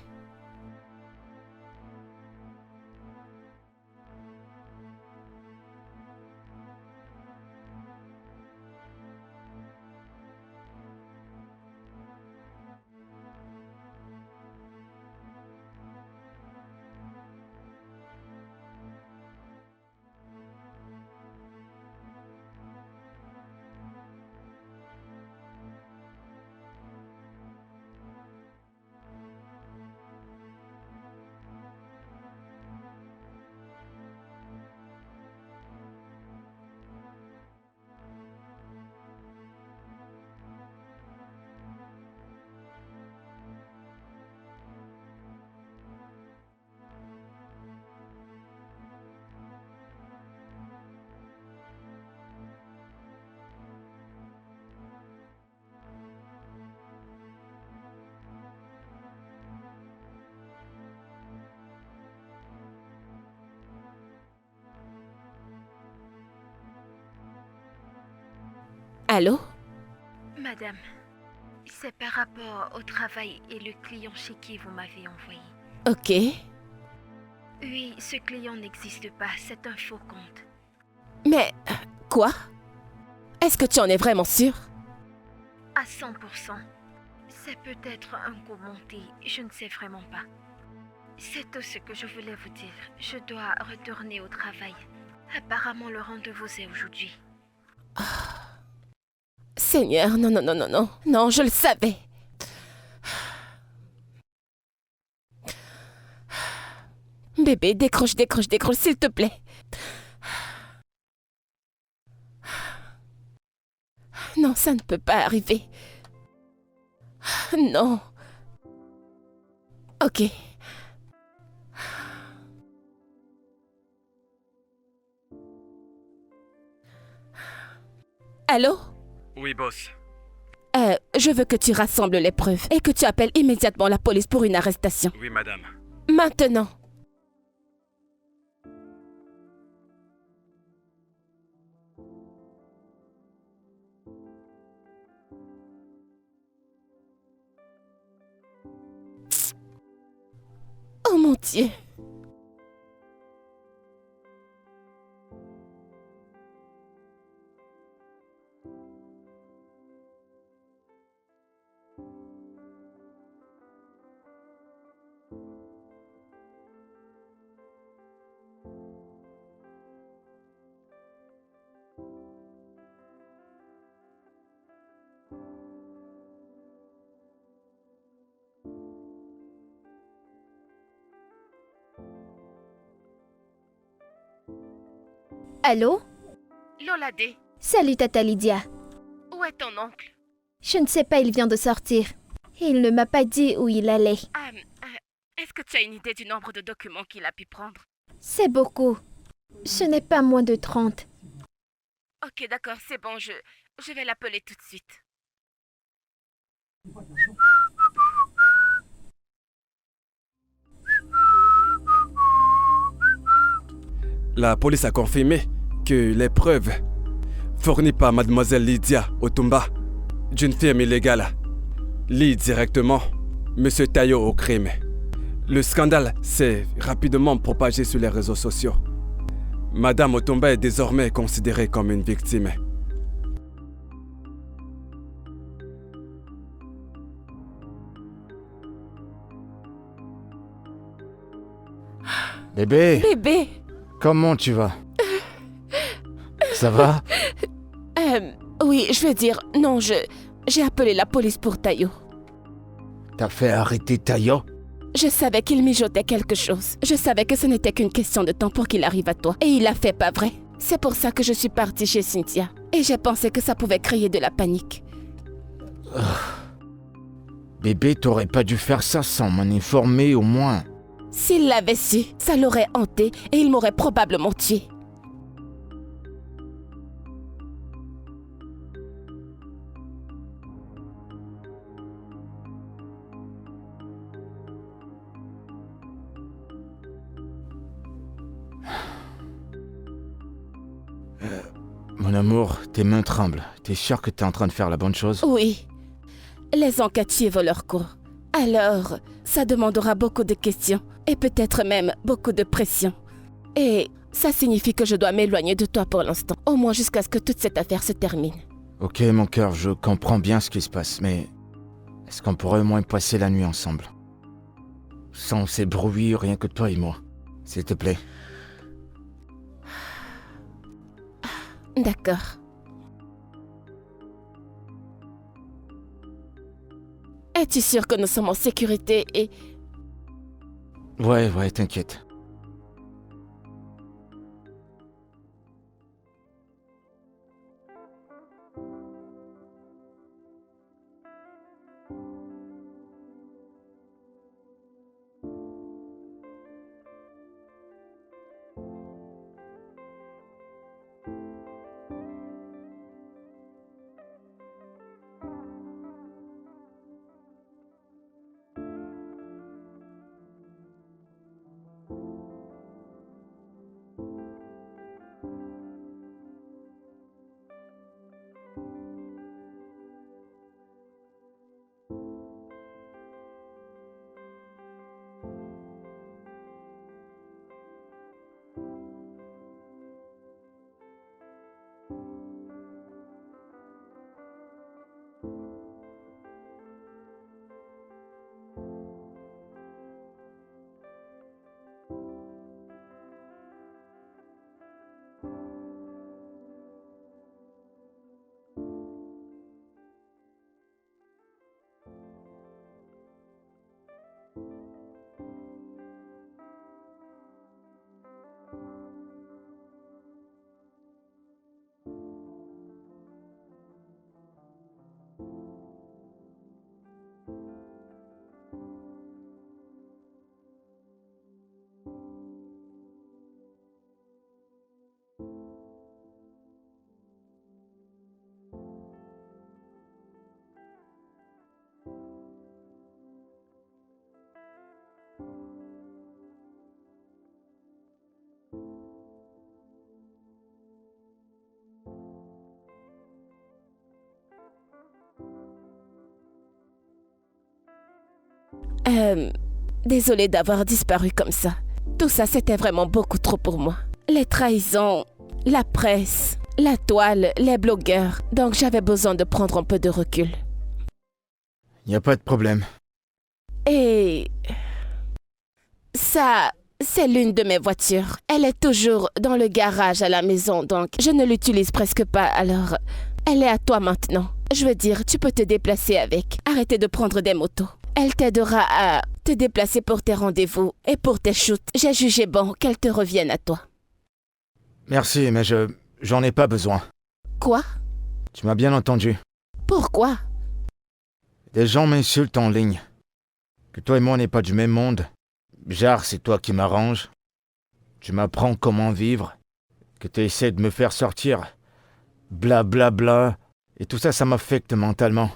Allô? Madame, c'est par rapport au travail et le client chez qui vous m'avez envoyé. Ok. Oui, ce client n'existe pas, c'est un faux compte. Mais... quoi? Est-ce que tu en es vraiment sûr? À 100%. C'est peut-être un coup monté, je ne sais vraiment pas. C'est tout ce que je voulais vous dire. Je dois retourner au travail. Apparemment, le rendez-vous est aujourd'hui. Seigneur, non, non, non, non, non. Non, je le savais. Bébé, décroche, décroche, décroche, s'il te plaît. Non, ça ne peut pas arriver. Non. Ok. Allô? Oui, boss. Je veux que tu rassembles les preuves et que tu appelles immédiatement la police pour une arrestation. Oui, madame. Maintenant. Oh mon Dieu. Allô? Lola D, Salut Tata Lydia. où est ton oncle? Je ne sais pas, il vient de sortir. Il ne m'a pas dit où il allait. Est-ce que tu as une idée du nombre de documents qu'il a pu prendre? C'est beaucoup. Ce n'est pas moins de 30. Ok, d'accord, c'est bon, je vais l'appeler tout de suite. La police a confirmé que les preuves fournies par mademoiselle Lydia Otumba d'une firme illégale lient directement Monsieur Tayo au crime. Le scandale s'est rapidement propagé sur les réseaux sociaux. Madame Otumba est désormais considérée comme une victime. Bébé, Bébé, comment tu vas? Ça va? oui, je veux dire, non, j'ai appelé la police pour Tayo. T'as fait arrêter Tayo? Je savais qu'il mijotait quelque chose. Je savais que ce n'était qu'une question de temps pour qu'il arrive à toi. Et il l'a fait, pas vrai? C'est pour ça que je suis partie chez Cynthia. Et j'ai pensé que ça pouvait créer de la panique. Bébé, t'aurais pas dû faire ça sans m'en informer au moins. S'il l'avait su, ça l'aurait hanté et il m'aurait probablement tué. Mon amour, tes mains tremblent. T'es sûr que t'es en train de faire la bonne chose? Oui. Les enquêtes suivent leur cours. Alors, ça demandera beaucoup de questions et peut-être même beaucoup de pression. Et ça signifie que je dois m'éloigner de toi pour l'instant, au moins jusqu'à ce que toute cette affaire se termine. Ok, mon cœur, je comprends bien ce qui se passe, mais est-ce qu'on pourrait au moins passer la nuit ensemble? Sans ces bruits, rien que toi et moi. S'il te plaît. D'accord. Es-tu sûr que nous sommes en sécurité et... Ouais, t'inquiète. Désolée d'avoir disparu comme ça. Tout ça, c'était vraiment beaucoup trop pour moi. Les trahisons, la presse, la toile, les blogueurs. Donc j'avais besoin de prendre un peu de recul. Y a pas de problème. Et... ça, c'est l'une de mes voitures. Elle est toujours dans le garage à la maison, donc je ne l'utilise presque pas, alors... elle est à toi maintenant. Je veux dire, tu peux te déplacer avec. Arrêtez de prendre des motos. Elle t'aidera à te déplacer pour tes rendez-vous et pour tes shoots. J'ai jugé bon qu'elle te revienne à toi. Merci, mais j'en ai pas besoin. Quoi? Tu m'as bien entendu. Pourquoi? Des gens m'insultent en ligne. Que toi et moi on n'est pas du même monde. Genre, c'est toi qui m'arranges. Tu m'apprends comment vivre. Que tu essaies de me faire sortir. Bla bla bla. Et tout ça, ça m'affecte mentalement.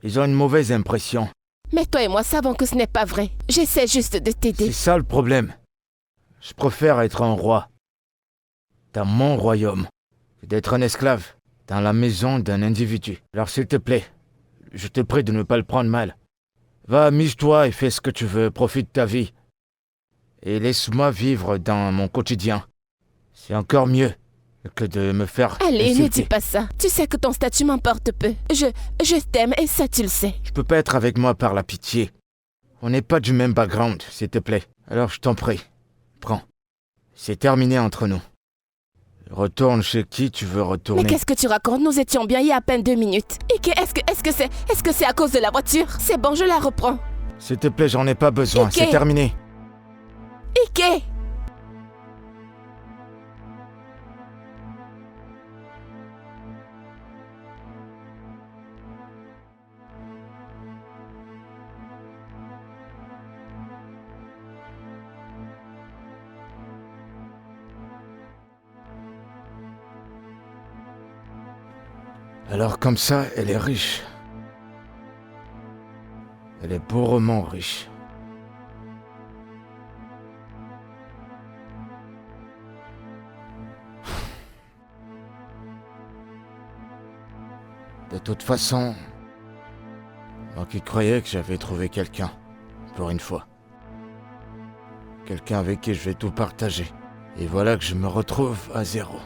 Ils ont une mauvaise impression. Mais toi et moi savons que ce n'est pas vrai. J'essaie juste de t'aider. C'est ça le problème. Je préfère être un roi. Dans mon royaume. Que d'être un esclave. Dans la maison d'un individu. Alors s'il te plaît, je te prie de ne pas le prendre mal. Va, amuse-toi et fais ce que tu veux. Profite de ta vie. Et laisse-moi vivre dans mon quotidien. C'est encore mieux que de me faire Allez, insulter. ne dis pas ça. Tu sais que ton statut m'importe peu. Je t'aime et ça tu le sais. Tu peux pas être avec moi par la pitié. On n'est pas du même background, s'il te plaît. Alors je t'en prie. Prends. C'est terminé entre nous. Retourne chez qui tu veux retourner. Mais qu'est-ce que tu racontes? Nous étions bien il y a à peine 2 minutes. Et est-ce que c'est à cause de la voiture? C'est bon, je la reprends. S'il te plaît, j'en ai pas besoin. Ike. C'est terminé. Ike! Alors comme ça, elle est riche. Elle est bourrement riche. De toute façon, Donc il croyait que j'avais trouvé quelqu'un, pour une fois. Quelqu'un avec qui je vais tout partager. Et voilà que je me retrouve à zéro.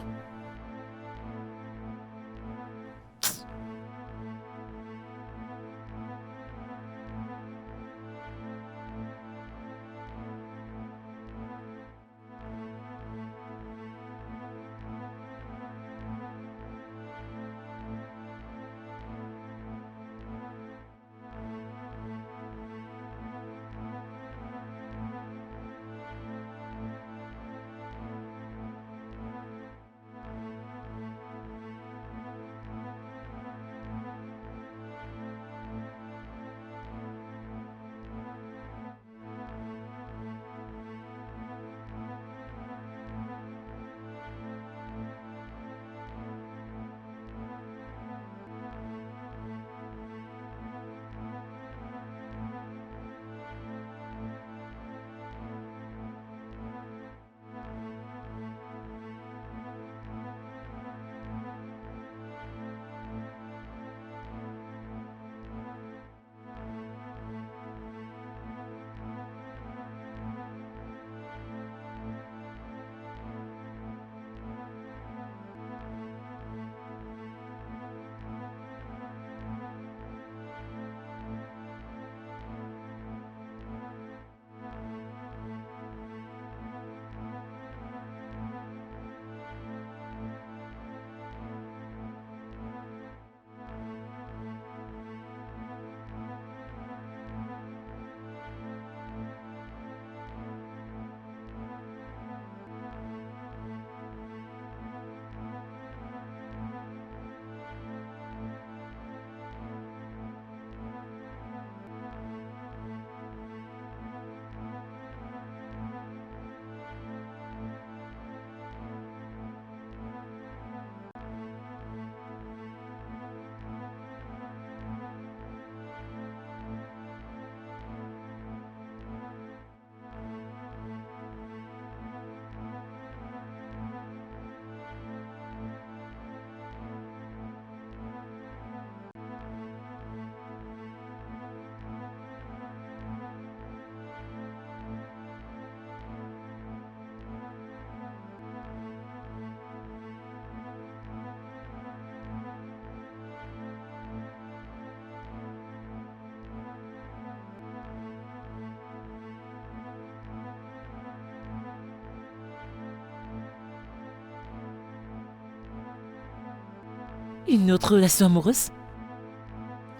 Une autre relation amoureuse?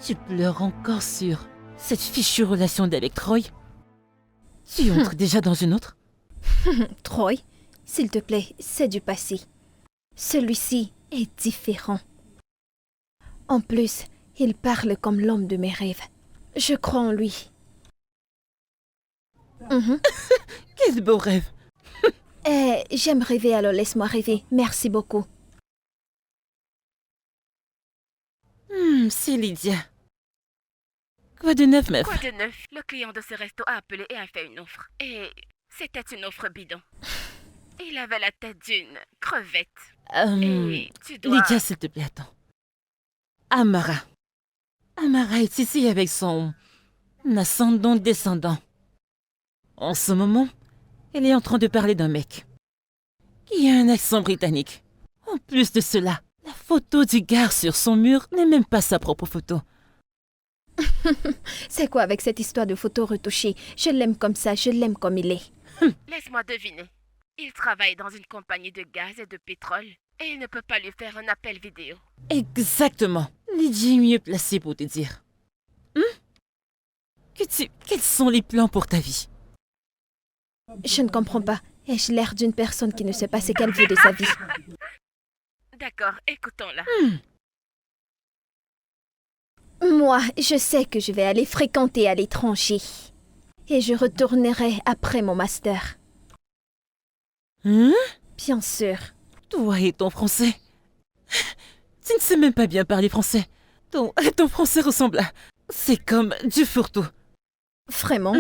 Tu pleures encore sur cette fichue relation d'avec Troy? Tu entres déjà dans une autre? Troy, s'il te plaît, c'est du passé. Celui-ci est différent. En plus, il parle comme l'homme de mes rêves. Je crois en lui. Quel beau rêve! J'aime rêver, alors laisse-moi rêver. Merci beaucoup. C'est Lydia. Quoi de neuf, meuf? Quoi de neuf? Le client de ce resto a appelé et a fait une offre. Et c'était une offre bidon. Il avait la tête d'une crevette. Et tu dois... Lydia, s'il te plaît, attends. Amara. Amara est ici avec son ascendant-descendant. En ce moment, elle est en train de parler d'un mec qui a un accent britannique. En plus de cela, la photo du gars sur son mur n'est même pas sa propre photo. C'est quoi avec cette histoire de photo retouchée? Je l'aime comme ça, je l'aime comme il est. Laisse-moi deviner. Il travaille dans une compagnie de gaz et de pétrole et il ne peut pas lui faire un appel vidéo. Exactement. Lydia est mieux placée pour te dire. Quels sont les plans pour ta vie? Je ne comprends pas. Ai-je l'air d'une personne qui ne sait pas ce qu'elle veut de sa vie? D'accord, écoutons-la. Moi, je sais que je vais aller fréquenter à l'étranger. Et je retournerai après mon master. Bien sûr. Toi et ton français. Tu ne sais même pas bien parler français. Ton français ressemble à... C'est comme du fourre-tout. Vraiment?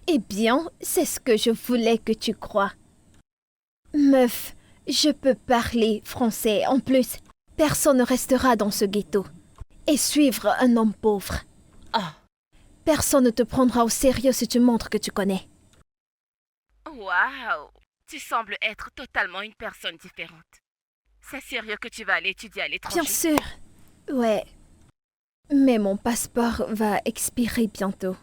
Eh bien, c'est ce que je voulais que tu crois. Meuf, je peux parler français. En plus, personne ne restera dans ce ghetto. Et suivre un homme pauvre. Personne ne te prendra au sérieux si tu montres que tu connais. Waouh! Tu sembles être totalement une personne différente. C'est sérieux que tu vas aller étudier à l'étranger? Bien sûr. Ouais. Mais mon passeport va expirer bientôt.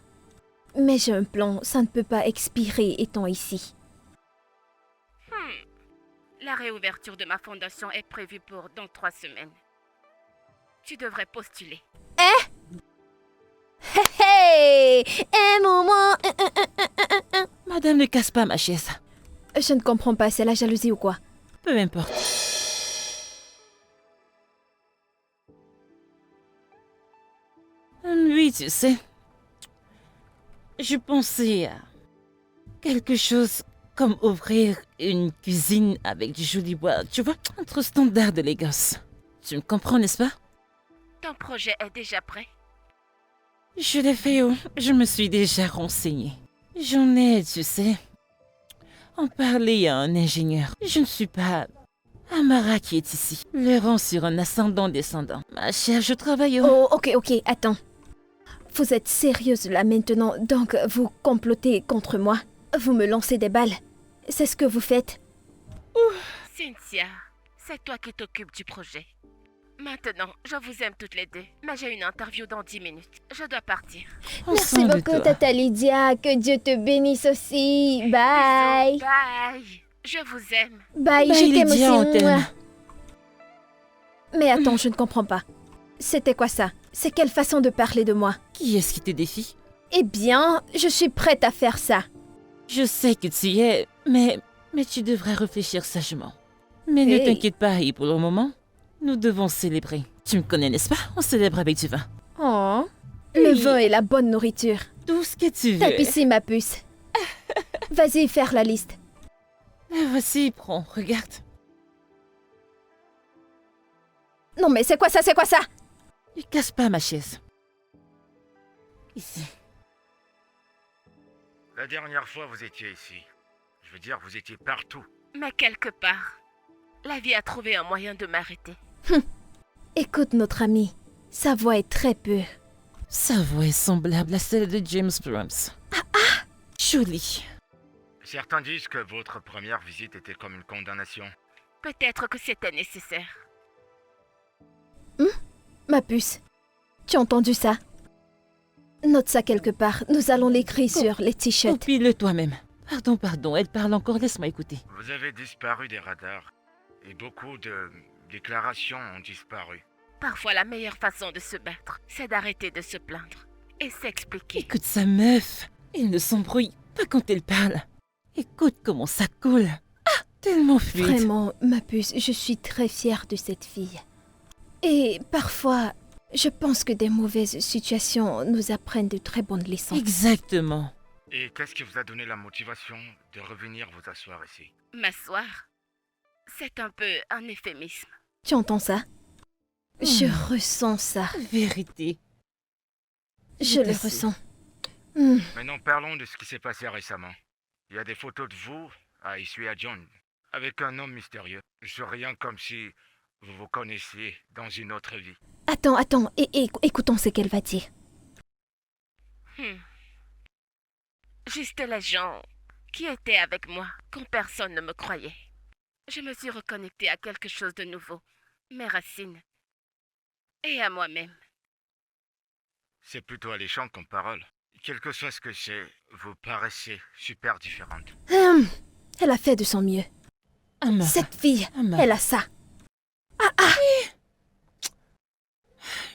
Mais j'ai un plan, ça ne peut pas expirer étant ici. La réouverture de ma fondation est prévue pour dans 3 semaines. Tu devrais postuler. Hey! Un moment. Madame, ne casse pas ma chaise. Je ne comprends pas, c'est la jalousie ou quoi? Peu importe. Oui, tu sais. Je pensais à quelque chose comme ouvrir une cuisine avec du joli bois. Tu vois, un trop standard d'élégance. Tu me comprends, n'est-ce pas? Ton projet est déjà prêt? Je l'ai fait, oh. Je me suis déjà renseignée. J'en ai, tu sais, en parler à un ingénieur. Je ne suis pas Amara qui est ici. Le rang sur un ascendant-descendant. Ma chère, je travaille au... Oh, ok, attends. Vous êtes sérieuse là maintenant, donc vous complotez contre moi. Vous me lancez des balles. C'est ce que vous faites. Cynthia, c'est toi qui t'occupes du projet. Maintenant, je vous aime toutes les deux, mais j'ai une interview dans 10 minutes. Je dois partir. Merci Ensemble, beaucoup, toi. Tata Lydia. Que Dieu te bénisse aussi. Bye. Bisous, bye. Je vous aime. Bye, Bye, je t'aime Lydia, on aussi. t'aime. Mouah. Mais attends, je ne comprends pas. C'était quoi ça? C'est quelle façon de parler de moi? Qui est-ce qui te défie? Eh bien, je suis prête à faire ça. Je sais que tu y es, mais tu devrais réfléchir sagement. Mais ne Hey. t'inquiète pas, et pour le moment, nous devons célébrer. Tu me connais, n'est-ce pas? On célèbre avec du vin. Oh, le Oui. vin et la bonne nourriture. Tout ce que tu veux. Tape ici, ma puce. Vas-y, faire la liste. La voici, prends, regarde. Non mais c'est quoi ça? Ne casse pas ma chaise. Ici. La dernière fois, vous étiez ici. Je veux dire, vous étiez partout. Mais quelque part, la vie a trouvé un moyen de m'arrêter. Écoute notre ami. Sa voix est très pure. Sa voix est semblable à celle de James Brahms. Jolie. Certains disent que votre première visite était comme une condamnation. Peut-être que c'était nécessaire. Ma puce. Tu as entendu ça? Note ça quelque part. Nous allons l'écrire sur les t-shirts. Copie-le toi-même. Pardon, elle parle encore, laisse-moi écouter. Vous avez disparu des radars. Et beaucoup de déclarations ont disparu. Parfois, la meilleure façon de se battre, c'est d'arrêter de se plaindre et s'expliquer. Écoute sa meuf. Elle ne s'embrouille pas quand elle parle. Écoute comment ça coule. Ah, tellement fluide. Vraiment, ma puce, je suis très fière de cette fille. Et parfois, je pense que des mauvaises situations nous apprennent de très bonnes leçons. Exactement. Et qu'est-ce qui vous a donné la motivation de revenir vous asseoir ici? M'asseoir, c'est un peu un euphémisme. Tu entends ça? Je ressens ça. Vérité. Je le Tout à fait. ressens. Maintenant, parlons de ce qui s'est passé récemment. Il y a des photos de vous à Issue à John, avec un homme mystérieux. Je rien comme si vous vous connaissiez dans une autre vie. Attends, écoutons ce qu'elle va dire. Juste les gens qui étaient avec moi quand personne ne me croyait. Je me suis reconnectée à quelque chose de nouveau, mes racines, et à moi-même. C'est plutôt alléchant comme parole. Quel que soit ce que c'est, vous paraissez super différente. Elle a fait de son mieux. Amara. Cette fille, Amara. elle a ça.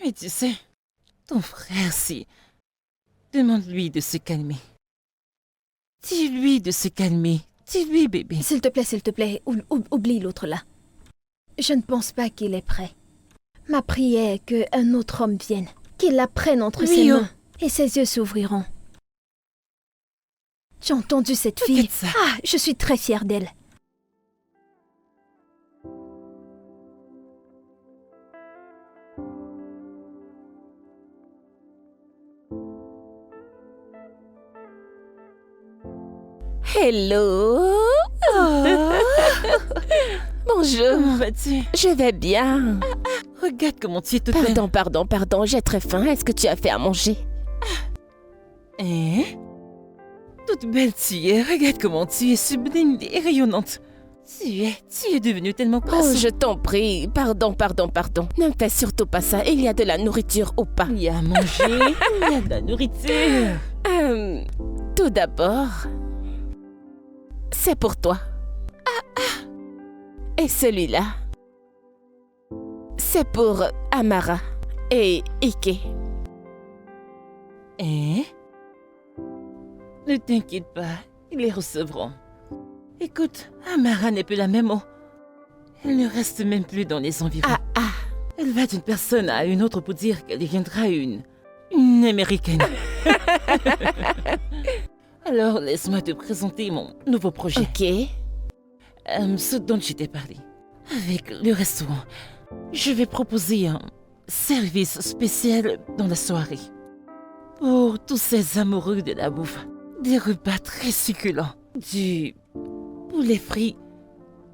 Mais tu sais, ton frère, si... Demande-lui de se calmer. Dis-lui de se calmer. Dis-lui, bébé. S'il te plaît, oublie l'autre là. Je ne pense pas qu'il est prêt. Ma prière est qu'un autre homme vienne, qu'il la prenne entre Oui, ses oh. mains, et ses yeux s'ouvriront. Tu as entendu cette fille? Regarde ça. Ah, je suis très fière d'elle. Hello. Bonjour. Comment vas-tu? Je vais bien. Regarde comment tu es toute belle. Pardon, j'ai très faim. Est-ce que tu as fait à manger? Hein? Toute belle tu es, regarde comment tu es sublime et rayonnante. Tu es devenue tellement Oh, passante. je t'en prie. Pardon. Ne me fais surtout pas ça. Il y a de la nourriture ou pas. Il y a à manger, il y a de la nourriture. Tout d'abord, c'est pour toi. Et celui-là, c'est pour Amara et Ike. Hein? Ne t'inquiète pas, ils les recevront. Écoute, Amara n'est plus la même. Elle ne reste même plus dans les environs. Elle va d'une personne à une autre pour dire qu'elle deviendra une américaine. Alors, laisse-moi te présenter mon nouveau projet. Ok. Ce dont je t'ai parlé. Avec le restaurant, je vais proposer un service spécial dans la soirée. Pour tous ces amoureux de la bouffe. Des repas très succulents. Du poulet frit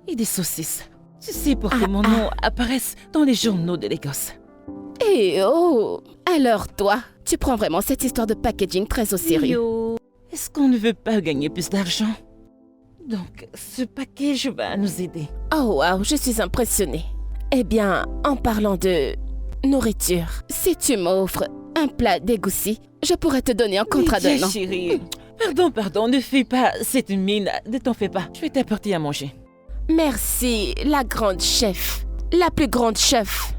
et des saucisses. Tu sais pour que mon nom apparaisse dans les journaux de l'Écosse. Et oh, alors toi, tu prends vraiment cette histoire de packaging très au sérieux. Yo, est-ce qu'on ne veut pas gagner plus d'argent? Donc, ce package va nous aider. Oh wow, je suis impressionnée. Eh bien, en parlant de nourriture, si tu m'offres un plat d'égoussi, je pourrais te donner un contrat Lydia, d'un an. chérie. Pardon, ne fais pas cette mine. Ne t'en fais pas. Je vais t'apporter à manger. Merci, la grande chef. La plus grande chef.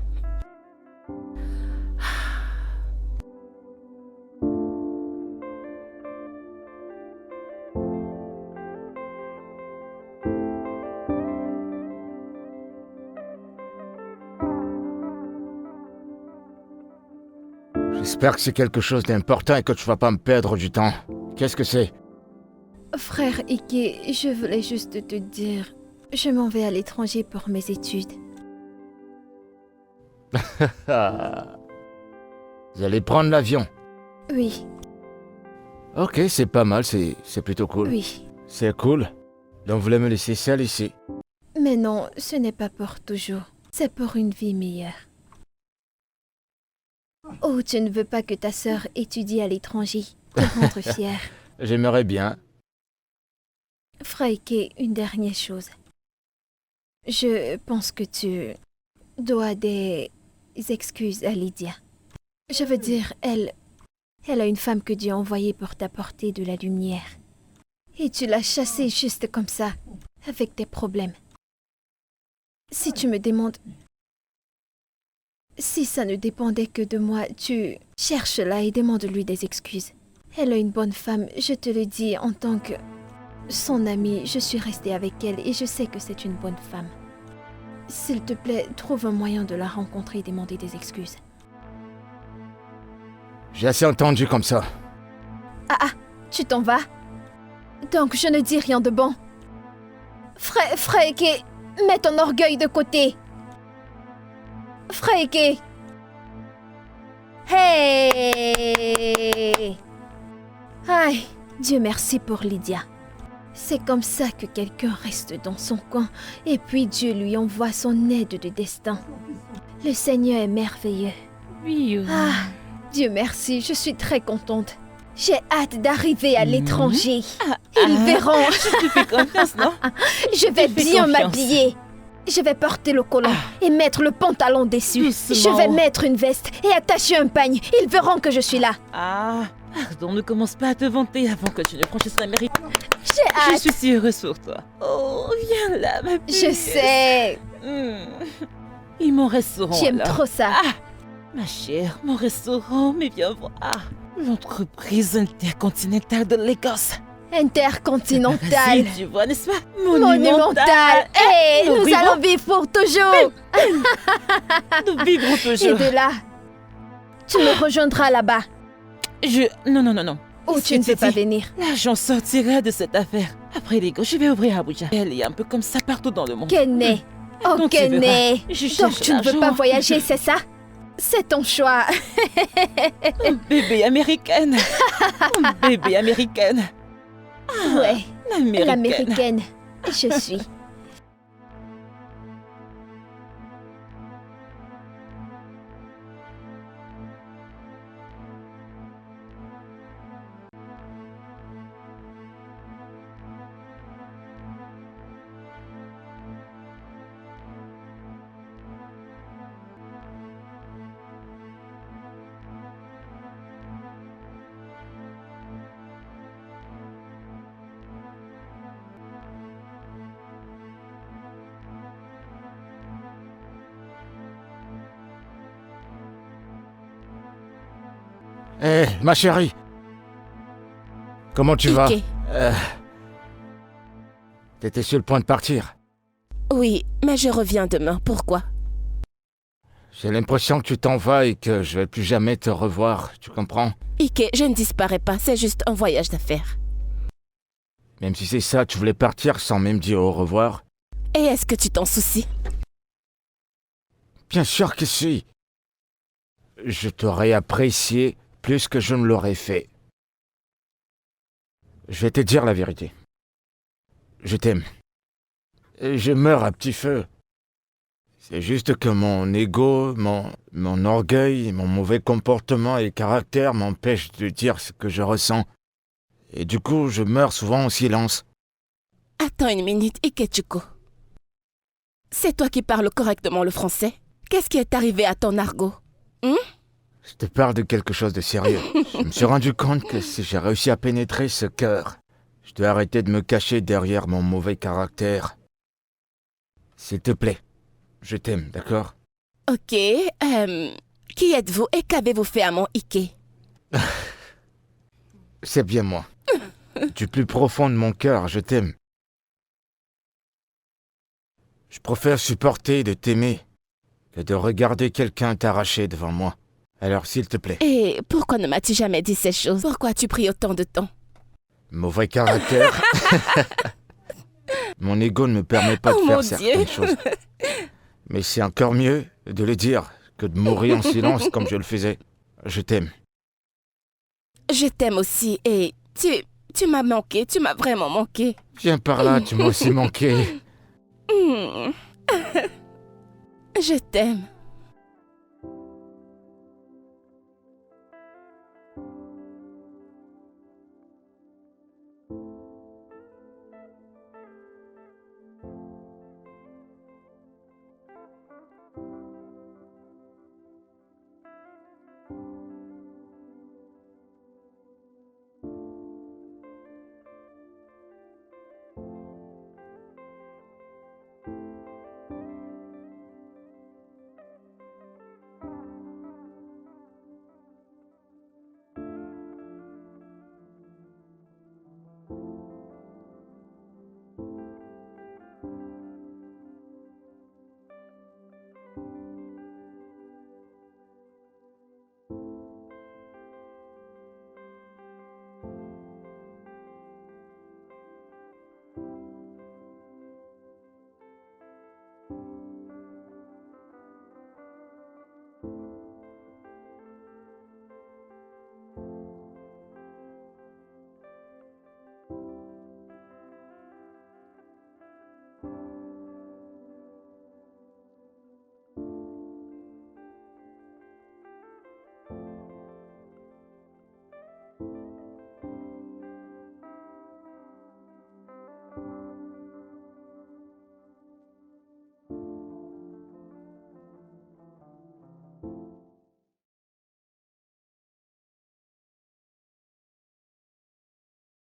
J'espère que c'est quelque chose d'important et que tu vas pas me perdre du temps. Qu'est-ce que c'est? Frère Ike, je voulais juste te dire, je m'en vais à l'étranger pour mes études. Vous allez prendre l'avion. Oui, Ok, c'est pas mal, c'est plutôt cool. oui. C'est cool. Donc vous voulez me laisser seul ici? Mais non, ce n'est pas pour toujours. C'est pour une vie meilleure. Oh, tu ne veux pas que ta sœur étudie à l'étranger. Te rendre fière. J'aimerais bien. Freike, une dernière chose. Je pense que tu dois des excuses à Lydia. Je veux dire, elle a une femme que Dieu a envoyée pour t'apporter de la lumière. Et tu l'as chassée juste comme ça, avec tes problèmes. Si tu me demandes... Si ça ne dépendait que de moi, tu cherches-la et demande-lui des excuses. Elle est une bonne femme, je te le dis en tant que... Son amie, je suis restée avec elle et je sais que c'est une bonne femme. S'il te plaît, trouve un moyen de la rencontrer et demander des excuses. J'ai assez entendu comme ça. Tu t'en vas? Donc je ne dis rien de bon. Freike, mets ton orgueil de côté. Freike. Hey! Aïe, Dieu merci pour Lydia. C'est comme ça que quelqu'un reste dans son coin et puis Dieu lui envoie son aide de destin. Le Seigneur est merveilleux. Oui. Ah, Dieu merci, je suis très contente. J'ai hâte d'arriver à l'étranger. Ils verront. Je te fais confiance, non? Je vais Je te fais bien confiance. m'habiller. Je vais porter le collant et mettre le pantalon dessus. Doucement. Je vais mettre une veste et attacher un pagne. Ils verront que je suis là. Pardon, ne commence pas à te vanter avant que tu ne franchisses l'Amérique. J'ai Je hâte. suis si heureuse pour toi. Oh, viens là, ma Je puce. sais. Et mon restaurant, Tu aimes alors? trop ça. Ma chère, mon restaurant, mais viens voir. L'entreprise intercontinentale de l'Écosse. Intercontinental. Vas-y, tu vois, n'est-ce pas? Monumental. Hey, Nous nous vivrons- allons vivre pour toujours. Nous vivrons Et toujours. de là, tu me rejoindras là-bas. Non. Ou tu ne peux pas venir. L'argent sortira de cette affaire. Après les gosses, je vais ouvrir à Abuja. Elle est un peu comme ça partout dans le monde. Kenny. Oh, Quand tu verras. Kenny. Je Donc cherche tu ne veux l'argent. pas voyager, c'est ça? C'est ton choix. Bébé américaine. Bébé américaine. Ouais, L'américaine. l'américaine. Je suis. Hé, ma chérie. Comment tu vas? Ike. T'étais sur le point de partir. Oui, mais je reviens demain. Pourquoi? J'ai l'impression que tu t'en vas et que je vais plus jamais te revoir, tu comprends? Ike, je ne disparais pas, c'est juste un voyage d'affaires. Même si c'est ça, tu voulais partir sans même dire au revoir? Et est-ce que tu t'en soucies? Bien sûr que si. Je t'aurais apprécié plus que je ne l'aurais fait. Je vais te dire la vérité. Je t'aime. Et je meurs à petit feu. C'est juste que mon ego, mon orgueil, mon mauvais comportement et caractère m'empêchent de dire ce que je ressens. Et du coup, je meurs souvent en silence. Attends une minute, Ikechuko. C'est toi qui parles correctement le français? Qu'est-ce qui est arrivé à ton argot? Je te parle de quelque chose de sérieux. Je me suis rendu compte que si j'ai réussi à pénétrer ce cœur, je dois arrêter de me cacher derrière mon mauvais caractère. S'il te plaît, je t'aime, d'accord? Ok, qui êtes-vous et qu'avez-vous fait à mon Ike? C'est bien moi. Du plus profond de mon cœur, je t'aime. Je préfère supporter de t'aimer que de regarder quelqu'un t'arracher devant moi. Alors, s'il te plaît. Et pourquoi ne m'as-tu jamais dit ces choses? Pourquoi as-tu pris autant de temps? Mauvais caractère. Mon ego ne me permet pas de Oh faire mon certaines Dieu. choses. Mais c'est encore mieux de le dire que de mourir en silence comme je le faisais. Je t'aime. Je t'aime aussi et tu m'as manqué, tu m'as vraiment manqué. Viens par là, tu m'as aussi manqué. Je t'aime.